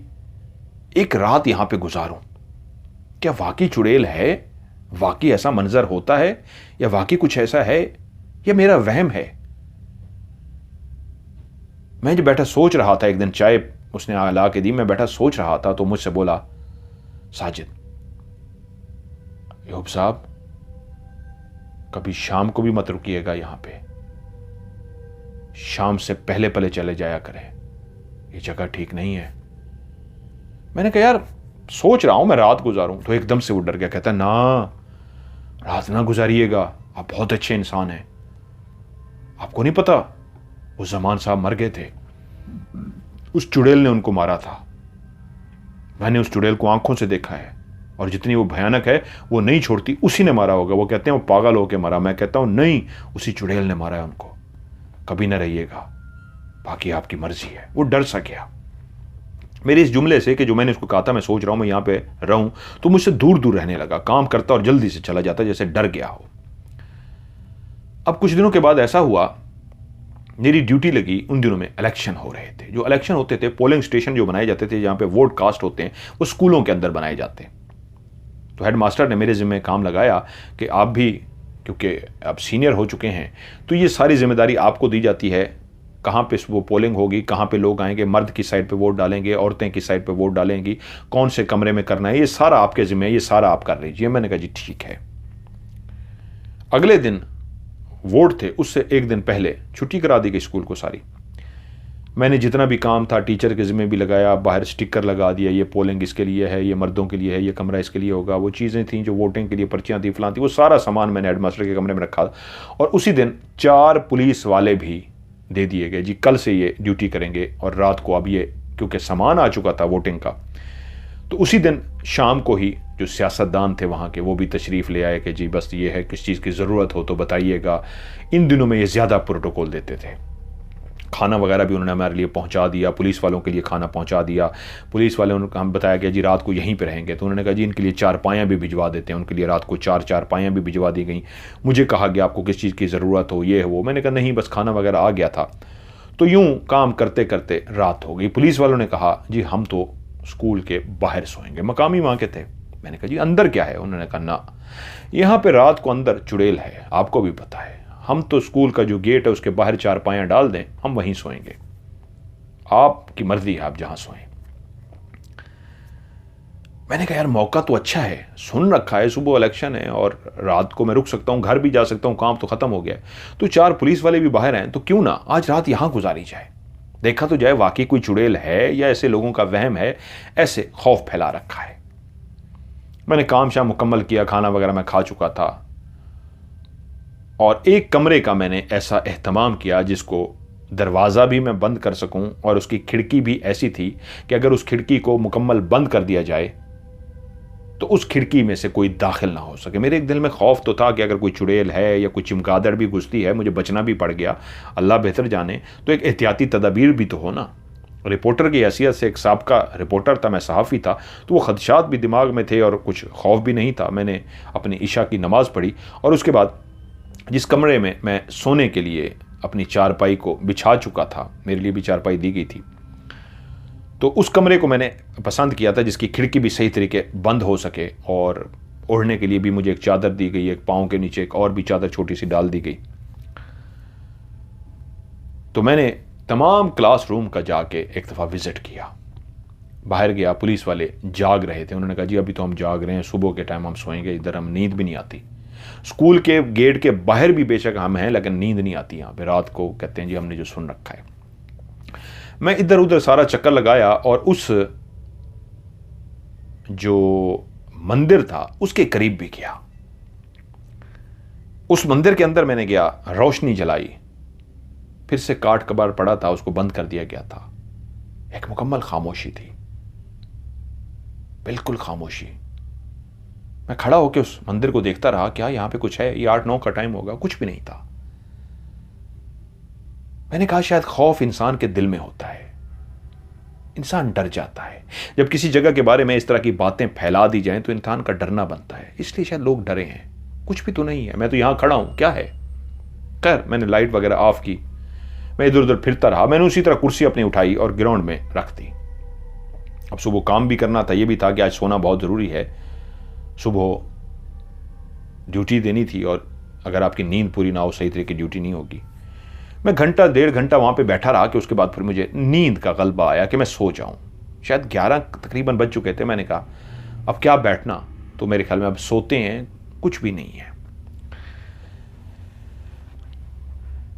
एक रात यहाँ पर गुजारूँ। क्या वाकई चुड़ैल है, वाकई ऐसा मंजर होता है, या वाकई कुछ ऐसा है, या मेरा वहम है? मैं जब बैठा सोच रहा था, एक दिन चाय उसने ला के दी, मैं बैठा सोच रहा था, तो मुझसे बोला साजिद अयूब साहब, कभी शाम को भी मत रुकिएगा यहां पे, शाम से पहले पहले चले जाया करें, ये जगह ठीक नहीं है। मैंने कहा यार सोच रहा हूं मैं रात गुजारूं। तो एकदम से वो डर गया, कहता ना रात ना गुजारिएगा, आप बहुत अच्छे इंसान हैं, आपको नहीं पता वो जमान साहब मर गए थे, उस चुड़ैल ने उनको मारा था, मैंने उस चुड़ैल को आंखों से देखा है और जितनी वो भयानक है वो नहीं छोड़ती, उसी ने मारा होगा। वो कहते हैं वो पागल होके मरा, मैं कहता हूं नहीं, उसी चुड़ैल ने मारा है उनको, कभी ना रहिएगा, बाकी आपकी मर्जी है। वो डर सा गया मेरे इस जुमले से कि जो मैंने उसको कहा था मैं सोच रहा हूं मैं यहां पे रहूं, तो मुझसे दूर दूर रहने लगा, काम करता और जल्दी से चला जाता जैसे डर गया हो। अब कुछ दिनों के बाद ऐसा हुआ, मेरी ड्यूटी लगी, उन दिनों में इलेक्शन हो रहे थे। जो इलेक्शन होते थे, पोलिंग स्टेशन जो बनाए जाते थे जहां पे वोट कास्ट होते हैं, वो स्कूलों के अंदर बनाए जाते हैं। तो हेड मास्टर ने मेरे जिम्मे काम लगाया कि आप भी, क्योंकि आप सीनियर हो चुके हैं, तो ये सारी जिम्मेदारी आपको दी जाती है, कहाँ पे वो पोलिंग होगी, कहाँ पे लोग आएंगे, मर्द की साइड पे वोट डालेंगे, औरतें की साइड पे वोट डालेंगी, कौन से कमरे में करना है, ये सारा आपके जिम्मे है, ये सारा आप कर लीजिए। मैंने कहा जी ठीक है। अगले दिन वोट थे, उससे एक दिन पहले छुट्टी करा दी गई स्कूल को सारी। मैंने जितना भी काम था टीचर के जिम्मे भी लगाया, बाहर स्टिकर लगा दिया, ये पोलिंग इसके लिए है, ये मर्दों के लिए है, ये कमरा इसके लिए होगा, वो चीज़ें थी जो वोटिंग के लिए, पर्चियाँ थी, फलां थी, वो सारा सामान मैंने हेडमास्टर के कमरे में रखा। और उसी दिन 4 पुलिस वाले भी दे दिए गए, जी कल से ये ड्यूटी करेंगे, और रात को अब ये क्योंकि सामान आ चुका था वोटिंग का, तो उसी दिन शाम को ही जो सियासतदान थे वहाँ के वो भी तशरीफ़ ले आए कि जी बस ये है, किस चीज़ की ज़रूरत हो तो बताइएगा। इन दिनों में ये ज़्यादा प्रोटोकॉल देते थे, खाना वगैरह भी उन्होंने हमारे लिए पहुंचा दिया, पुलिस वालों के लिए खाना पहुंचा दिया। पुलिस वाले उनको हम बताया गया जी रात को यहीं पे रहेंगे, तो उन्होंने कहा जी इनके लिए चारपाइयाँ भी भिजवा देते हैं, उनके लिए रात को 4 चारपाइयाँ भी भिजवा दी गई। मुझे कहा गया आपको किस चीज़ की ज़रूरत हो, ये है वो, मैंने कहा नहीं बस खाना वगैरह आ गया था। तो यूँ काम करते करते रात हो गई। पुलिस वालों ने कहा जी हम तो स्कूल के बाहर सोएंगे, मकामी वहाँ के थे। मैंने कहा जी अंदर क्या है, उन्होंने कहा ना यहाँ पे रात को अंदर चुड़ैल है, आपको भी पता है, हम तो स्कूल का जो गेट है उसके बाहर चारपाइयाँ डाल दें, हम वहीं सोएंगे, आपकी मर्जी है, आप जहां सोएं। मैंने कहा यार मौका तो अच्छा है, सुन रखा है, सुबह इलेक्शन है और रात को मैं रुक सकता हूं, घर भी जा सकता हूं, काम तो खत्म हो गया, तो 4 पुलिस वाले भी बाहर हैं, तो क्यों ना आज रात यहां गुजारी जाए, देखा तो जाए वाकई कोई चुड़ैल है या ऐसे लोगों का वहम है, ऐसे खौफ फैला रखा है। मैंने काम शाम मुकम्मल किया, खाना वगैरह मैं खा चुका था, और एक कमरे का मैंने ऐसा एहतमाम किया जिसको दरवाज़ा भी मैं बंद कर सकूं, और उसकी खिड़की भी ऐसी थी कि अगर उस खिड़की को मुकम्मल बंद कर दिया जाए तो उस खिड़की में से कोई दाखिल ना हो सके। मेरे एक दिल में खौफ तो था कि अगर कोई चुड़ैल है या कोई चमगादड़ भी घुसती है, मुझे बचना भी पड़ गया, अल्लाह बेहतर जाने, तो एक एहतियाती तदाबीर भी तो हो ना। रिपोर्टर की हैसियत से, एक साबका रिपोर्टर था, मैं सहाफ़ी था, तो वो खदशात भी दिमाग में थे और कुछ खौफ भी नहीं था। मैंने अपनी इशा की नमाज़ पढ़ी और उसके बाद जिस कमरे में मैं सोने के लिए अपनी चारपाई को बिछा चुका था, मेरे लिए भी चारपाई दी गई थी, तो उस कमरे को मैंने पसंद किया था जिसकी खिड़की भी सही तरीके बंद हो सके, और ओढ़ने के लिए भी मुझे एक चादर दी गई, एक पाँव के नीचे एक और भी चादर छोटी सी डाल दी गई। तो मैंने तमाम क्लासरूम का जाके एक दफ़ा विज़िट किया, बाहर गया, पुलिस वाले जाग रहे थे, उन्होंने कहा जी अभी तो हम जाग रहे हैं, सुबह के टाइम हम सोएंगे, इधर हम नींद भी नहीं आती, स्कूल के गेट के बाहर भी बेशक हम हैं लेकिन नींद नहीं आती यहाँ पे रात को, कहते हैं जी हमने जो सुन रखा है। मैं इधर उधर सारा चक्कर लगाया और उस जो मंदिर था उसके करीब भी गया। उस मंदिर के अंदर मैंने गया, रोशनी जलाई, फिर से काट कबाड़ पड़ा था, उसको बंद कर दिया गया था। एक मुकम्मल खामोशी थी, बिल्कुल खामोशी। मैं खड़ा होकर उस मंदिर को देखता रहा, क्या यहां पे कुछ है, ये 8-9 का टाइम होगा, कुछ भी नहीं था। मैंने कहा शायद खौफ इंसान के दिल में होता है, इंसान डर जाता है जब किसी जगह के बारे में इस तरह की बातें फैला दी जाएं, तो इंसान का डरना बनता है, इसलिए शायद लोग डरे हैं। कुछ भी तो नहीं है, मैं तो यहां खड़ा हूं, क्या है। खैर मैंने लाइट वगैरह ऑफ की, मैं इधर उधर फिरता रहा। मैंने उसी तरह कुर्सी अपनी उठाई और ग्राउंड में रख दी। अब सुबह काम भी करना था, यह भी था कि आज सोना बहुत ज़रूरी है, सुबह ड्यूटी देनी थी, और अगर आपकी नींद पूरी ना हो सही तरीके की ड्यूटी नहीं होगी। मैं घंटा 1.5 घंटा वहाँ पे बैठा रहा कि उसके बाद फिर मुझे नींद का गलबा आया कि मैं सो जाऊँ। शायद 11 तकरीबन बज चुके थे। मैंने कहा अब क्या बैठना, तो मेरे ख्याल में अब सोते हैं, कुछ भी नहीं है।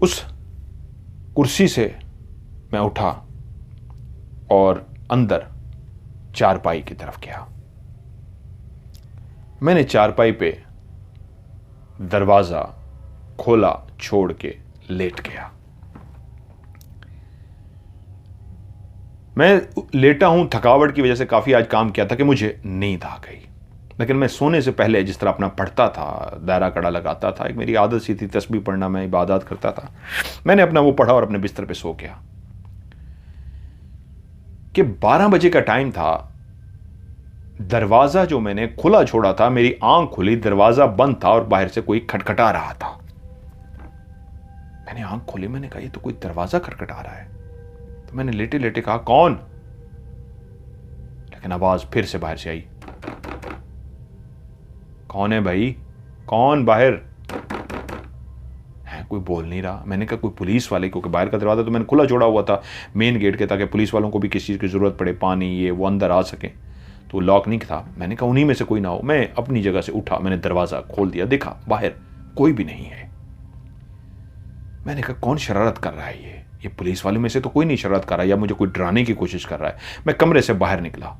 उस कुर्सी से मैं उठा और अंदर चारपाई की तरफ गया। मैंने चारपाई पे दरवाजा खोला छोड़ के लेट गया। मैं लेटा हूं, थकावट की वजह से काफी आज काम किया था कि मुझे नींद आ गई। लेकिन मैं सोने से पहले जिस तरह अपना पढ़ता था, दायरा कड़ा लगाता था, एक मेरी आदत सी थी तस्बीह पढ़ना, मैं इबादत करता था, मैंने अपना वो पढ़ा और अपने बिस्तर पे सो गया कि 12 बजे का टाइम था। दरवाजा जो मैंने खुला छोड़ा था, मेरी आंख खुली, दरवाजा बंद था और बाहर से कोई खटखटा रहा था। मैंने आंख खोली, मैंने कहा ये तो कोई दरवाजा खटखटा रहा है। तो मैंने लेटे लेटे कहा कौन, लेकिन आवाज फिर से बाहर से आई, कौन है भाई, कौन बाहर है? कोई बोल नहीं रहा। मैंने कहा कोई पुलिस वाले, क्योंकि बाहर का दरवाजा तो मैंने खुला छोड़ा हुआ था मेन गेट के, ताकि पुलिस वालों को भी किसी चीज की जरूरत पड़े, पानी ये वो, अंदर आ सके, तो लॉक नहीं था। मैंने कहा उन्हीं में से कोई ना हो। मैं अपनी जगह से उठा, मैंने दरवाजा खोल दिया, देखा बाहर कोई भी नहीं है। मैंने कहा कौन शरारत कर रहा है, ये पुलिस वाले में से तो कोई नहीं शरारत कर रहा है, या मुझे कोई डराने की कोशिश कर रहा है। मैं कमरे से बाहर निकला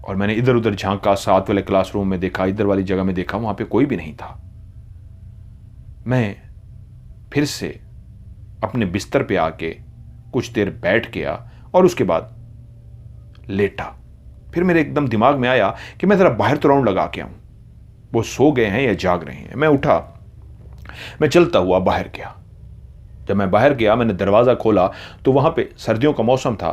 और मैंने इधर उधर झांका, साथ वाले क्लासरूम में देखा, इधर वाली जगह में देखा, वहां पे कोई भी नहीं था। मैं फिर से अपने बिस्तर पे आके कुछ देर बैठ गया और उसके बाद लेटा। फिर मेरे एकदम दिमाग में आया कि मैं जरा बाहर तो राउंड लगा के आऊं, वो सो गए हैं या जाग रहे हैं। मैं उठा, मैं चलता हुआ बाहर गया। जब मैं बाहर गया, मैंने दरवाजा खोला तो वहां पे सर्दियों का मौसम था,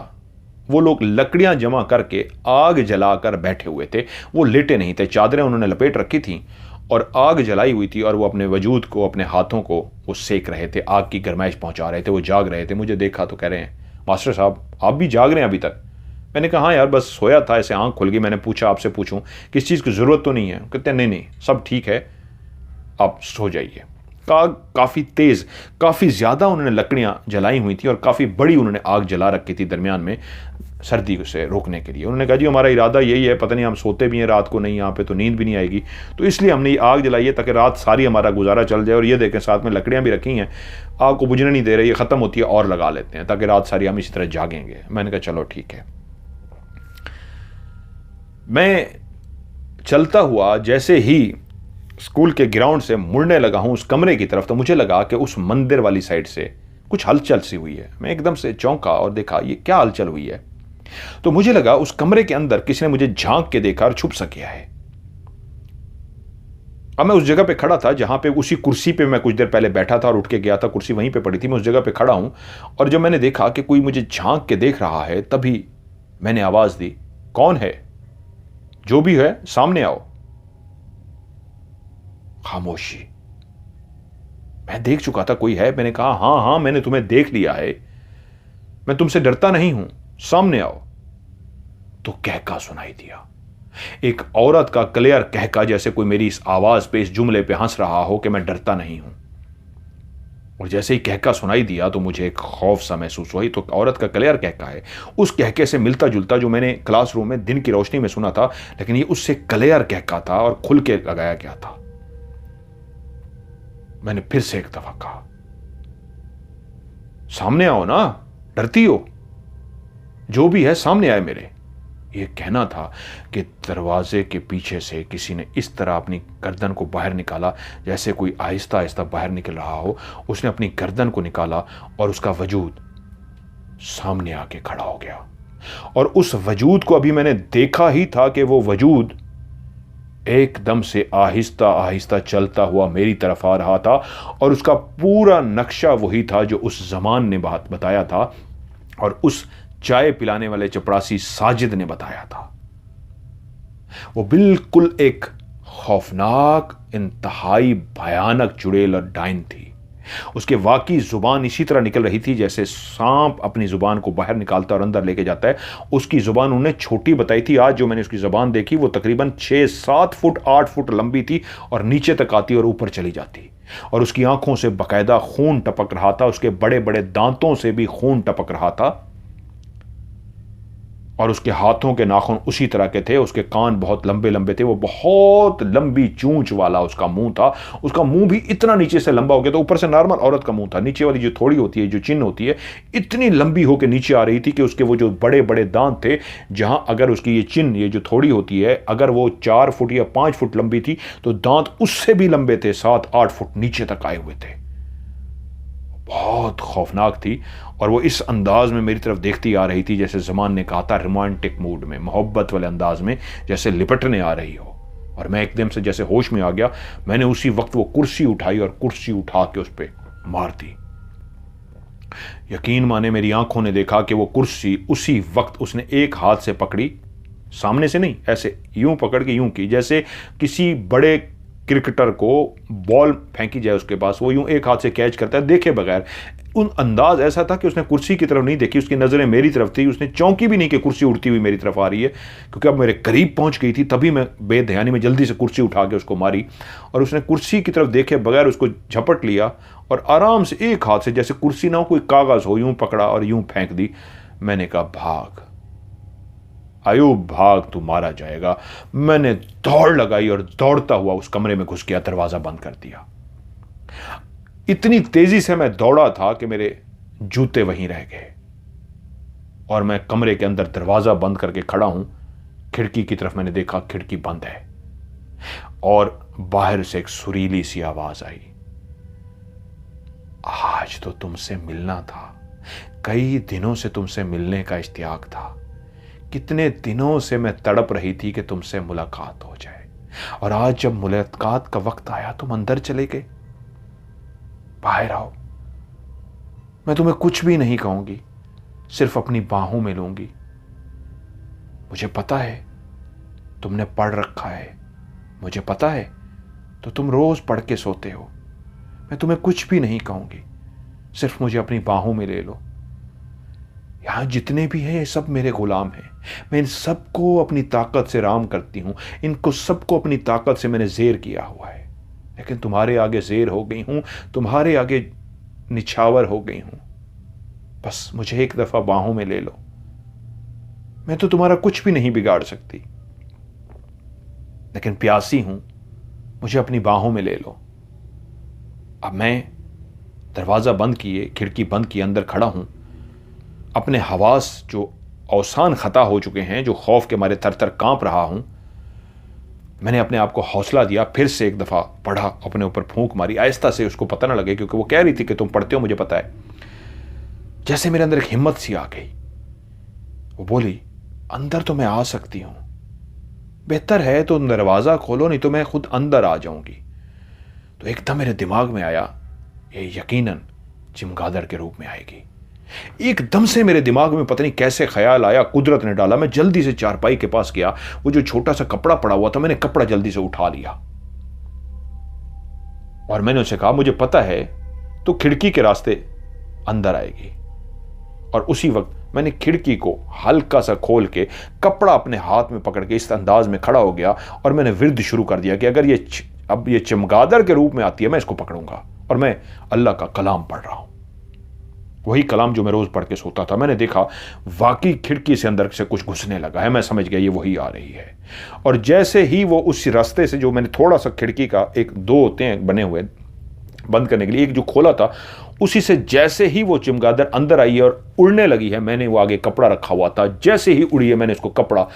वो लोग लकड़ियां जमा करके आग जलाकर बैठे हुए थे। वो लेटे नहीं थे, चादरें उन्होंने लपेट रखी थी और आग जलाई हुई थी और वो अपने वजूद को, अपने हाथों को वो सेक रहे थे, आग की गर्माइश पहुंचा रहे थे, वो जाग रहे थे। मुझे देखा तो कह रहे हैं मास्टर साहब आप भी जाग रहे हैं अभी तक? मैंने कहा हाँ यार बस सोया था, ऐसे आंख खुल गई। मैंने पूछा आपसे पूछूं किस चीज़ की ज़रूरत तो नहीं है? कहते हैं नहीं नहीं सब ठीक है, आप सो जाइए। काफ़ी तेज़, काफ़ी ज़्यादा उन्होंने लकड़ियां जलाई हुई थी और काफ़ी बड़ी उन्होंने आग जला रखी थी दरमियान में, सर्दी से रोकने के लिए। उन्होंने कहा जी हमारा इरादा यही है, पता नहीं हम सोते भी हैं रात को नहीं, यहाँ पे तो नींद भी नहीं आएगी, तो इसलिए हमने ये आग जलाई है ताकि रात सारी हमारा गुजारा चल जाए। और ये देखें साथ में लकड़ियाँ भी रखी हैं, आग को बुझने नहीं दे रही, ये ख़त्म होती है और लगा लेते हैं ताकि रात सारी हम इसी तरह जागेंगे। मैंने कहा चलो ठीक है। मैं चलता हुआ जैसे ही स्कूल के ग्राउंड से मुड़ने लगा हूं उस कमरे की तरफ, तो मुझे लगा कि उस मंदिर वाली साइड से कुछ हलचल सी हुई है। मैं एकदम से चौंका और देखा ये क्या हलचल हुई है। तो मुझे लगा उस कमरे के अंदर किसी ने मुझे झांक के देखा और छुप सा किया है। अब मैं उस जगह पे खड़ा था जहां पे उसी कुर्सी पे मैं कुछ देर पहले बैठा था और उठ के गया था, कुर्सी वहीं पे पड़ी थी, मैं उस जगह पे खड़ा हूं। और जब मैंने देखा कि कोई मुझे झांक के देख रहा है, तभी मैंने आवाज दी, कौन है? जो भी है सामने आओ। खामोशी। मैं देख चुका था कोई है। मैंने कहा हां हां मैंने तुम्हें देख लिया है, मैं तुमसे डरता नहीं हूं, सामने आओ। तो कहका सुनाई दिया, एक औरत का क्लियर कहका, जैसे कोई मेरी इस आवाज पे, इस जुमले पे हंस रहा हो कि मैं डरता नहीं हूं। और जैसे ही कहका सुनाई दिया तो मुझे एक खौफ सा महसूस हुआ। तो औरत का क्लियर कहका है, उस कहके से मिलता जुलता जो मैंने क्लासरूम में दिन की रोशनी में सुना था, लेकिन ये उससे क्लियर कहका था और खुल के लगाया गया था। मैंने फिर से एक दफा कहा, सामने आओ ना, डरती हो? जो भी है सामने आए मेरे। यह कहना था कि दरवाजे के पीछे से किसी ने इस तरह अपनी गर्दन को बाहर निकाला, जैसे कोई आहिस्ता आहिस्ता बाहर निकल रहा हो। उसने अपनी गर्दन को निकाला और उसका वजूद सामने आके खड़ा हो गया। और उस वजूद को अभी मैंने देखा ही था कि वो वजूद एकदम से आहिस्ता आहिस्ता चलता हुआ मेरी तरफ आ रहा था। और उसका पूरा नक्शा वही था जो उस जमान ने बात बताया था और उस चाय पिलाने वाले चपरासी साजिद ने बताया था। वो बिल्कुल एक खौफनाक, इंतहाई भयानक चुड़ैल और डायन थी। उसके वाकई जुबान इसी तरह निकल रही थी जैसे सांप अपनी जुबान को बाहर निकालता और अंदर लेके जाता है। उसकी जुबान उन्हें छोटी बताई थी, आज जो मैंने उसकी जुबान देखी वो तकरीबन 6-7 फुट 8 फुट लंबी थी और नीचे तक आती और ऊपर चली जाती। और उसकी आंखों से बकायदा खून टपक रहा था, उसके बड़े बड़े दांतों से भी खून टपक रहा था। और उसके हाथों के नाखून उसी तरह के थे, उसके कान बहुत लंबे लंबे थे, वो बहुत लंबी चूंच वाला उसका मुंह था। उसका मुंह भी इतना नीचे से लंबा हो गया, तो ऊपर से नॉर्मल औरत का मुंह था, नीचे वाली जो थोड़ी होती है, जो चिन होती है, इतनी लंबी होकर नीचे आ रही थी कि उसके वो जो बड़े बड़े दांत थे, जहां अगर उसकी ये चिन, ये जो थोड़ी होती है, अगर वो 4 फुट या 5 फुट लंबी थी, तो दांत उससे भी लंबे थे, 7-8 फुट नीचे तक आए हुए थे। बहुत खौफनाक थी और वो इस अंदाज में मेरी तरफ देखती आ रही थी जैसे ज़मान ने कहा था, रोमांटिक मूड में, मोहब्बत वाले अंदाज में, जैसे लिपटने आ रही हो। और मैं एकदम से जैसे होश में आ गया। मैंने उसी वक्त वो कुर्सी उठाई और कुर्सी उठा के उस पर मार दी। यकीन माने मेरी आंखों ने देखा कि वो कुर्सी उसी वक्त उसने एक हाथ से पकड़ी, सामने से नहीं, ऐसे यूं पकड़ के यूं की, जैसे किसी बड़े क्रिकेटर को बॉल फेंकी जाए उसके पास, वो यूं एक हाथ से कैच करता है देखे बगैर। उन अंदाज ऐसा था कि उसने कुर्सी की तरफ नहीं देखी, उसकी नज़रें मेरी तरफ थी। उसने चौंकी भी नहीं कि कुर्सी उड़ती हुई मेरी तरफ आ रही है, क्योंकि अब मेरे करीब पहुंच गई थी। तभी मैं बेध्यानी में जल्दी से कुर्सी उठा के उसको मारी और उसने कुर्सी की तरफ देखे बगैर उसको झपट लिया और आराम से एक हाथ से, जैसे कुर्सी ना हो कोई कागज़ हो, यूं पकड़ा और यूं फेंक दी। मैंने कहा, भाग अयूब भाग, तू मारा जाएगा। मैंने दौड़ लगाई और दौड़ता हुआ उस कमरे में घुस गया, दरवाजा बंद कर दिया। इतनी तेजी से मैं दौड़ा था कि मेरे जूते वहीं रह गए और मैं कमरे के अंदर दरवाजा बंद करके खड़ा हूं। खिड़की की तरफ मैंने देखा, खिड़की बंद है और बाहर से एक सुरीली सी आवाज आई, आज तो तुमसे मिलना था, कई दिनों से तुमसे मिलने का इश्तियाक था, कितने दिनों से मैं तड़प रही थी कि तुमसे मुलाकात हो जाए, और आज जब मुलाकात का वक्त आया तुम अंदर चले गए। बाहर आओ, मैं तुम्हें कुछ भी नहीं कहूंगी, सिर्फ अपनी बाहों में लूंगी। मुझे पता है तुमने पढ़ रखा है, मुझे पता है, तो तुम रोज पढ़ के सोते हो। मैं तुम्हें कुछ भी नहीं कहूंगी, सिर्फ मुझे अपनी बाहों में ले लो। यहां जितने भी हैं ये सब मेरे गुलाम हैं, मैं इन सबको अपनी ताकत से राम करती हूं, इनको सबको अपनी ताकत से मैंने जेर किया हुआ है, लेकिन तुम्हारे आगे जेर हो गई हूं, तुम्हारे आगे निछावर हो गई हूं। बस मुझे एक दफा बाहों में ले लो, मैं तो तुम्हारा कुछ भी नहीं बिगाड़ सकती, लेकिन प्यासी हूं, मुझे अपनी बाहों में ले लो। अब मैं दरवाजा बंद किए, खिड़की बंद किए, अंदर खड़ा हूं। अपने हवास जो औसान खता हो चुके हैं, जो खौफ के मारे थर थर कांप रहा हूं, मैंने अपने आप को हौसला दिया, फिर से एक दफा पढ़ा, अपने ऊपर फूंक मारी, आहिस्ता से, उसको पता ना लगे, क्योंकि वो कह रही थी कि तुम पढ़ते हो, मुझे पता है। जैसे मेरे अंदर एक हिम्मत सी आ गई। वो बोली, अंदर तो मैं आ सकती हूं, बेहतर है तो दरवाजा खोलो, नहीं तो मैं खुद अंदर आ जाऊंगी। तो एकदम मेरे दिमाग में आया, ये यकीनन चिमगादड़ के रूप में आएगी। एकदम से मेरे दिमाग में पता नहीं कैसे ख्याल आया, कुदरत ने डाला। मैं जल्दी से चारपाई के पास गया, वो जो छोटा सा कपड़ा पड़ा हुआ था, मैंने कपड़ा जल्दी से उठा लिया और मैंने उसे कहा, मुझे पता है तो खिड़की के रास्ते अंदर आएगी। और उसी वक्त मैंने खिड़की को हल्का सा खोल के कपड़ा अपने हाथ में पकड़ के इस अंदाज में खड़ा हो गया और मैंने विर्द शुरू कर दिया कि अगर ये चमगादड़ के रूप में आती है, मैं इसको पकड़ूंगा। और मैं अल्लाह का कलाम पढ़ रहा हूं, वही कलाम जो मैं रोज पढ़ के सोता था। मैंने देखा वाकई खिड़की से अंदर से कुछ घुसने लगा है। मैं समझ गया ये वही आ रही है। और जैसे ही वो उस रास्ते से, जो मैंने थोड़ा सा खिड़की का, एक दो होते हैं बने हुए बंद करने के लिए, एक जो खोला था, उसी से जैसे ही वो चमगादड़ अंदर आई है और उड़ने लगी है, मैंने वो आगे कपड़ा रखा हुआ था, जैसे ही उड़ी है, मैंने उसको कपड़ा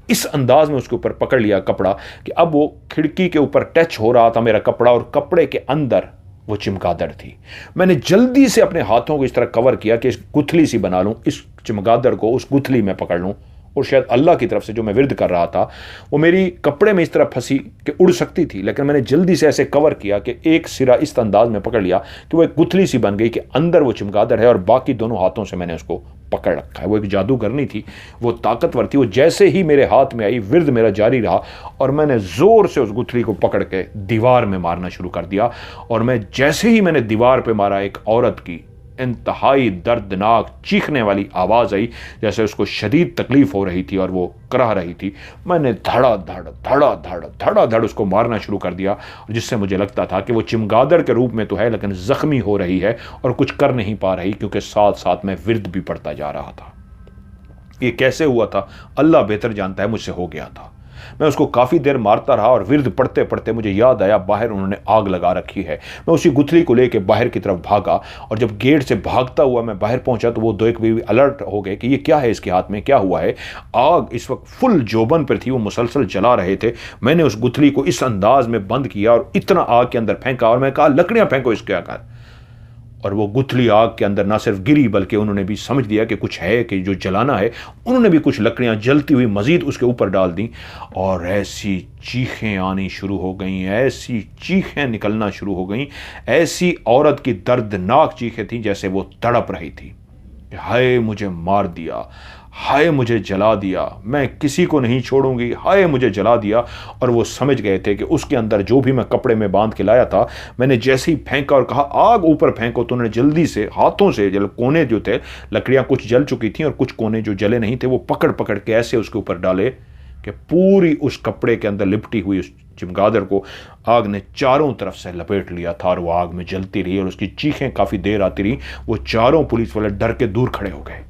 इस अंदाज में उसके ऊपर पकड़ लिया कपड़ा कि अब वो खिड़की के ऊपर टच हो रहा था मेरा कपड़ा, और कपड़े के अंदर वो चमगादड़ थी। मैंने जल्दी से अपने हाथों को इस तरह कवर किया कि इस गुथली सी बना लूं, इस चमगादड़ को उस गुथली में पकड़ लूं, और शायद अल्लाह की तरफ से जो मैं विर्द कर रहा था वो मेरी कपड़े में इस तरह फंसी कि उड़ सकती थी, लेकिन मैंने जल्दी से ऐसे कवर किया कि एक सिरा इस अंदाज में पकड़ लिया कि वो एक गुथली सी बन गई कि अंदर वो चमगादड़ है और बाकी दोनों हाथों से मैंने उसको पकड़ रखा है। वो एक जादूगरनी थी, वो ताकतवर थी। वो जैसे ही मेरे हाथ में आई, विर्द मेरा जारी रहा और मैंने जोर से उस गुथली को पकड़ के दीवार में मारना शुरू कर दिया। और मैं जैसे ही मैंने दीवार पे मारा, एक औरत की इंतहाई दर्दनाक चीखने वाली आवाज आई, जैसे उसको शदीद तकलीफ हो रही थी और वो कराह रही थी। मैंने धड़ा धड़ उसको मारना शुरू कर दिया, जिससे मुझे लगता था कि वो चिमगादड़ के रूप में तो है, लेकिन जख्मी हो रही है और कुछ कर नहीं पा रही, क्योंकि साथ साथ मैं विर्द भी पढ़ता जा रहा था। ये कैसे हुआ था अल्लाह बेहतर जानता है, मुझसे हो गया था। मैं उसको काफ़ी देर मारता रहा और विर्द पढ़ते पढ़ते मुझे याद आया बाहर उन्होंने आग लगा रखी है। मैं उसी गुथली को लेकर बाहर की तरफ भागा और जब गेट से भागता हुआ मैं बाहर पहुंचा तो वो दो एक भी अलर्ट हो गए कि ये क्या है, इसके हाथ में क्या हुआ है। आग इस वक्त फुल जोबन पर थी, वो मुसलसल जला रहे थे। मैंने उस गुथली को इस अंदाज में बंद किया और इतना आग के अंदर फेंका और मैं कहा लकड़ियां फेंको इसके आकार। और वो गुथली आग के अंदर ना सिर्फ गिरी बल्कि उन्होंने भी समझ लिया कि कुछ है कि जो जलाना है। उन्होंने भी कुछ लकड़ियां जलती हुई मजीद उसके ऊपर डाल दी और ऐसी चीखें आनी शुरू हो गई, ऐसी चीखें निकलना शुरू हो गई, ऐसी औरत की दर्दनाक चीखें थी जैसे वो तड़प रही थी। हाय मुझे मार दिया, हाय मुझे जला दिया, मैं किसी को नहीं छोड़ूंगी, हाय मुझे जला दिया। और वो समझ गए थे कि उसके अंदर जो भी मैं कपड़े में बांध के लाया था, मैंने जैसे ही फेंका और कहा आग ऊपर फेंको तो उन्होंने जल्दी से हाथों से कोने जो थे, लकड़ियां कुछ जल चुकी थी और कुछ कोने जो जले नहीं थे, वो पकड़ पकड़ के ऐसे उसके ऊपर डाले कि पूरी उस कपड़े के अंदर लिपटी हुई उस चमगादड़ को आग ने चारों तरफ से लपेट लिया था और वो आग में जलती रही और उसकी चीखें काफ़ी देर आती रही। वो चारों पुलिस वाले डर के दूर खड़े हो गए।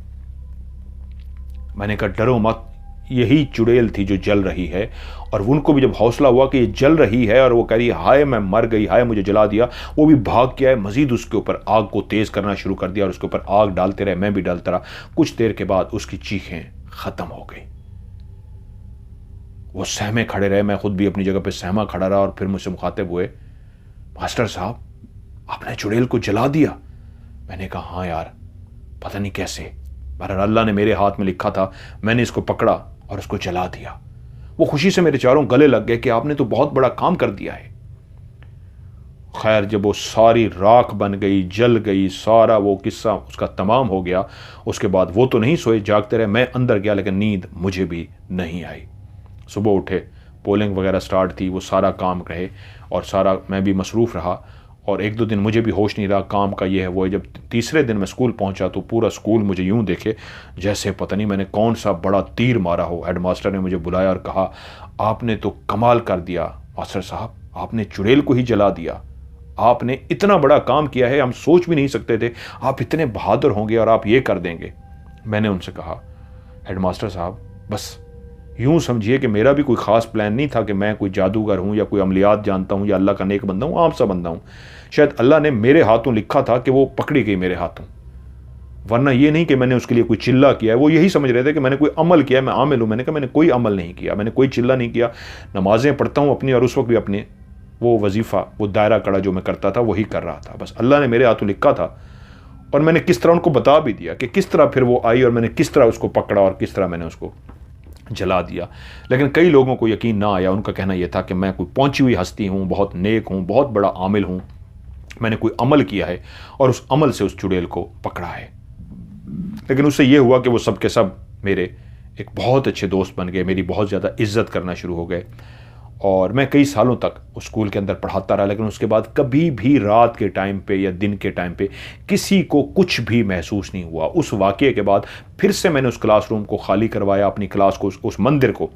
मैंने कहा डरो मत, यही चुड़ैल थी जो जल रही है। और उनको भी जब हौसला हुआ कि ये जल रही है और वो कह रही है हाय मैं मर गई, हाय मुझे जला दिया, वो भी भाग के आए, मजीद उसके ऊपर आग को तेज करना शुरू कर दिया और उसके ऊपर आग डालते रहे, मैं भी डालता रहा। कुछ देर के बाद उसकी चीखें खत्म हो गई। वो सहमे खड़े रहे, मैं खुद भी अपनी जगह पे सहमा खड़ा रहा और फिर मुझसे मुखातिब हुए, मास्टर साहब आपने चुड़ैल को जला दिया। मैंने कहा हाँ यार, पता नहीं कैसे, बहरहाल अल्लाह ने मेरे हाथ में लिखा था, मैंने इसको पकड़ा और उसको जला दिया। वो खुशी से मेरे चारों गले लग गए कि आपने तो बहुत बड़ा काम कर दिया है। खैर जब वो सारी राख बन गई, जल गई, सारा वो किस्सा उसका तमाम हो गया, उसके बाद वो तो नहीं सोए, जागते रहे। मैं अंदर गया लेकिन नींद मुझे भी नहीं आई। सुबह उठे, पोलिंग वगैरह स्टार्ट थी, वो सारा काम रहे और सारा मैं भी मसरूफ़ रहा और एक दो दिन मुझे भी होश नहीं रहा काम का ये है वो है। जब तीसरे दिन मैं स्कूल पहुंचा तो पूरा स्कूल मुझे यूं देखे जैसे पता नहीं मैंने कौन सा बड़ा तीर मारा हो। हेडमास्टर ने मुझे बुलाया और कहा आपने तो कमाल कर दिया मास्टर साहब, आपने चुड़ैल को ही जला दिया, आपने इतना बड़ा काम किया है, हम सोच भी नहीं सकते थे आप इतने बहादुर होंगे और आप ये कर देंगे। मैंने उनसे कहा हेडमास्टर साहब बस यूं समझिए कि मेरा भी कोई ख़ास प्लान नहीं था कि मैं कोई जादूगर हूं या कोई अमलियात जानता हूं या अल्लाह का नेक बंदा हूं, आम सा बंदा हूं। शायद अल्लाह ने मेरे हाथों लिखा था कि वो पकड़ी गई मेरे हाथों, वरना ये नहीं कि मैंने उसके लिए कोई चिल्ला किया है। वो यही समझ रहे थे कि मैंने कोई अमल किया है, मैं आमिल हूँ। मैंने कहा मैंने कोई अमल नहीं किया, मैंने कोई चिल्ला नहीं किया, नमाजें पढ़ता हूँ अपनी और उस वक्त भी अपने वो वजीफ़ा वो दायरा कड़ा जो मैं करता था वही कर रहा था। बस अल्लाह ने मेरे हाथों लिखा था और मैंने किस तरह उनको बता भी दिया कि किस तरह फिर वो आई और मैंने किस तरह उसको पकड़ा और किस तरह मैंने उसको जला दिया। लेकिन कई लोगों को यकीन ना आया, उनका कहना यह था कि मैं कोई पहुंची हुई हस्ती हूं, बहुत नेक हूं, बहुत बड़ा आमिल हूं, मैंने कोई अमल किया है और उस अमल से उस चुड़ैल को पकड़ा है। लेकिन उससे यह हुआ कि वो सब के सब मेरे एक बहुत अच्छे दोस्त बन गए, मेरी बहुत ज़्यादा इज्जत करना शुरू हो गए और मैं कई सालों तक उस स्कूल के अंदर पढ़ाता रहा। लेकिन उसके बाद कभी भी रात के टाइम पे या दिन के टाइम पे किसी को कुछ भी महसूस नहीं हुआ। उस वाक़ये के बाद फिर से मैंने उस क्लासरूम को खाली करवाया, अपनी क्लास को उस मंदिर को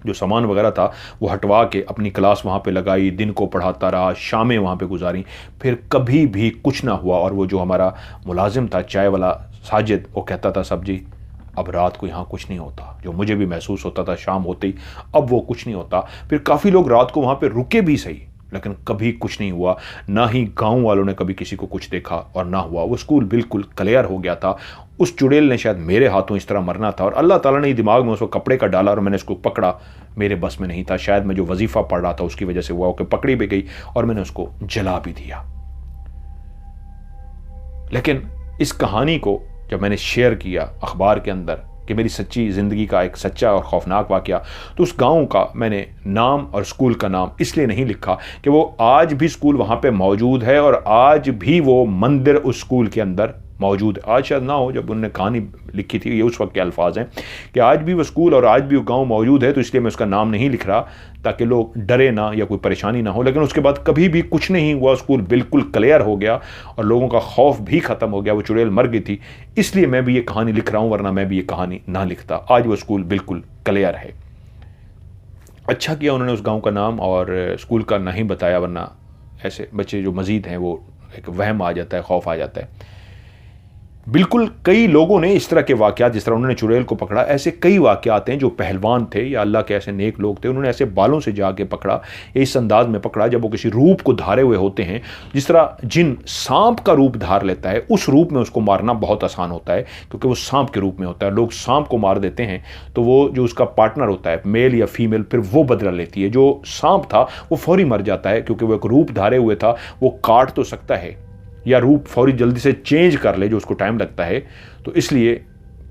जो सामान वगैरह था वो हटवा के अपनी क्लास वहाँ पे लगाई, दिन को पढ़ाता रहा, शामें वहाँ पे गुजारी। फिर कभी भी कुछ ना हुआ। और वो जो हमारा मुलाजिम था चाय वाला साजिद, वो कहता था साहब जी अब रात को यहाँ कुछ नहीं होता, जो मुझे भी महसूस होता था शाम होते ही, अब वो कुछ नहीं होता। फिर काफ़ी लोग रात को वहाँ पे रुके भी सही लेकिन कभी कुछ नहीं हुआ, ना ही गांव वालों ने कभी किसी को कुछ देखा और ना हुआ। वो स्कूल बिल्कुल क्लियर हो गया था। उस चुड़ैल ने शायद मेरे हाथों इस तरह मरना था और अल्लाह ताला ने दिमाग में उसको कपड़े का डाला और मैंने उसको पकड़ा, मेरे बस में नहीं था। शायद मैं जो वजीफ़ा पढ़ रहा था उसकी वजह से हुआ कि पकड़ी भी गई और मैंने उसको जला भी दिया। लेकिन इस कहानी को जब मैंने शेयर किया अखबार के अंदर कि मेरी सच्ची ज़िंदगी का एक सच्चा और खौफनाक वाक़या, तो उस गांव का मैंने नाम और स्कूल का नाम इसलिए नहीं लिखा कि वो आज भी स्कूल वहाँ पे मौजूद है और आज भी वो मंदिर उस स्कूल के अंदर मौजूद है। आज शायद ना हो, जब उन्होंने कहानी लिखी थी ये उस वक्त के अल्फाज हैं कि आज भी वो स्कूल और आज भी वो गांव मौजूद है, तो इसलिए मैं उसका नाम नहीं लिख रहा ताकि लोग डरे ना या कोई परेशानी ना हो। लेकिन उसके बाद कभी भी कुछ नहीं हुआ, स्कूल बिल्कुल क्लियर हो गया और लोगों का खौफ भी ख़त्म हो गया। वो चुड़ैल मर गई थी, इसलिए मैं भी ये कहानी लिख रहा हूँ, वरना मैं भी ये कहानी ना लिखता। आज वो स्कूल बिल्कुल क्लियर है। अच्छा किया उन्होंने उस गाँव का नाम और स्कूल का नहीं बताया, वरना ऐसे बच्चे जो मज़ीद हैं वो एक वहम आ जाता है, खौफ आ जाता है। बिल्कुल कई लोगों ने इस तरह के वाक़यात, जिस तरह उन्होंने चुड़ैल को पकड़ा, ऐसे कई वाक़यात हैं जो पहलवान थे या अल्लाह के ऐसे नेक लोग थे, उन्होंने ऐसे बालों से जाके पकड़ा, इस अंदाज में पकड़ा जब वो किसी रूप को धारे हुए होते हैं। जिस तरह जिन सांप का रूप धार लेता है, उस रूप में उसको मारना बहुत आसान होता है क्योंकि वो सांप के रूप में होता है। लोग सांप को मार देते हैं तो वो जो उसका पार्टनर होता है, मेल या फीमेल, फिर वो बदला लेती है। जो सांप था वो फौरी मर जाता है क्योंकि वो एक रूप धारे हुए था, वो काट तो सकता है या रूप फौरी जल्दी से चेंज कर ले, जो उसको टाइम लगता है। तो इसलिए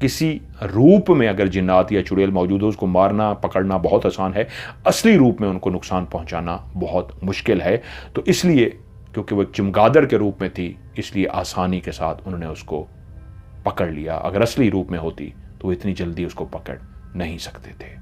किसी रूप में अगर जिन्नात या चुड़ैल मौजूद हो, उसको मारना पकड़ना बहुत आसान है, असली रूप में उनको नुकसान पहुंचाना बहुत मुश्किल है। तो इसलिए क्योंकि वो एक चमगादड़ के रूप में थी, इसलिए आसानी के साथ उन्होंने उसको पकड़ लिया। अगर असली रूप में होती तो इतनी जल्दी उसको पकड़ नहीं सकते थे।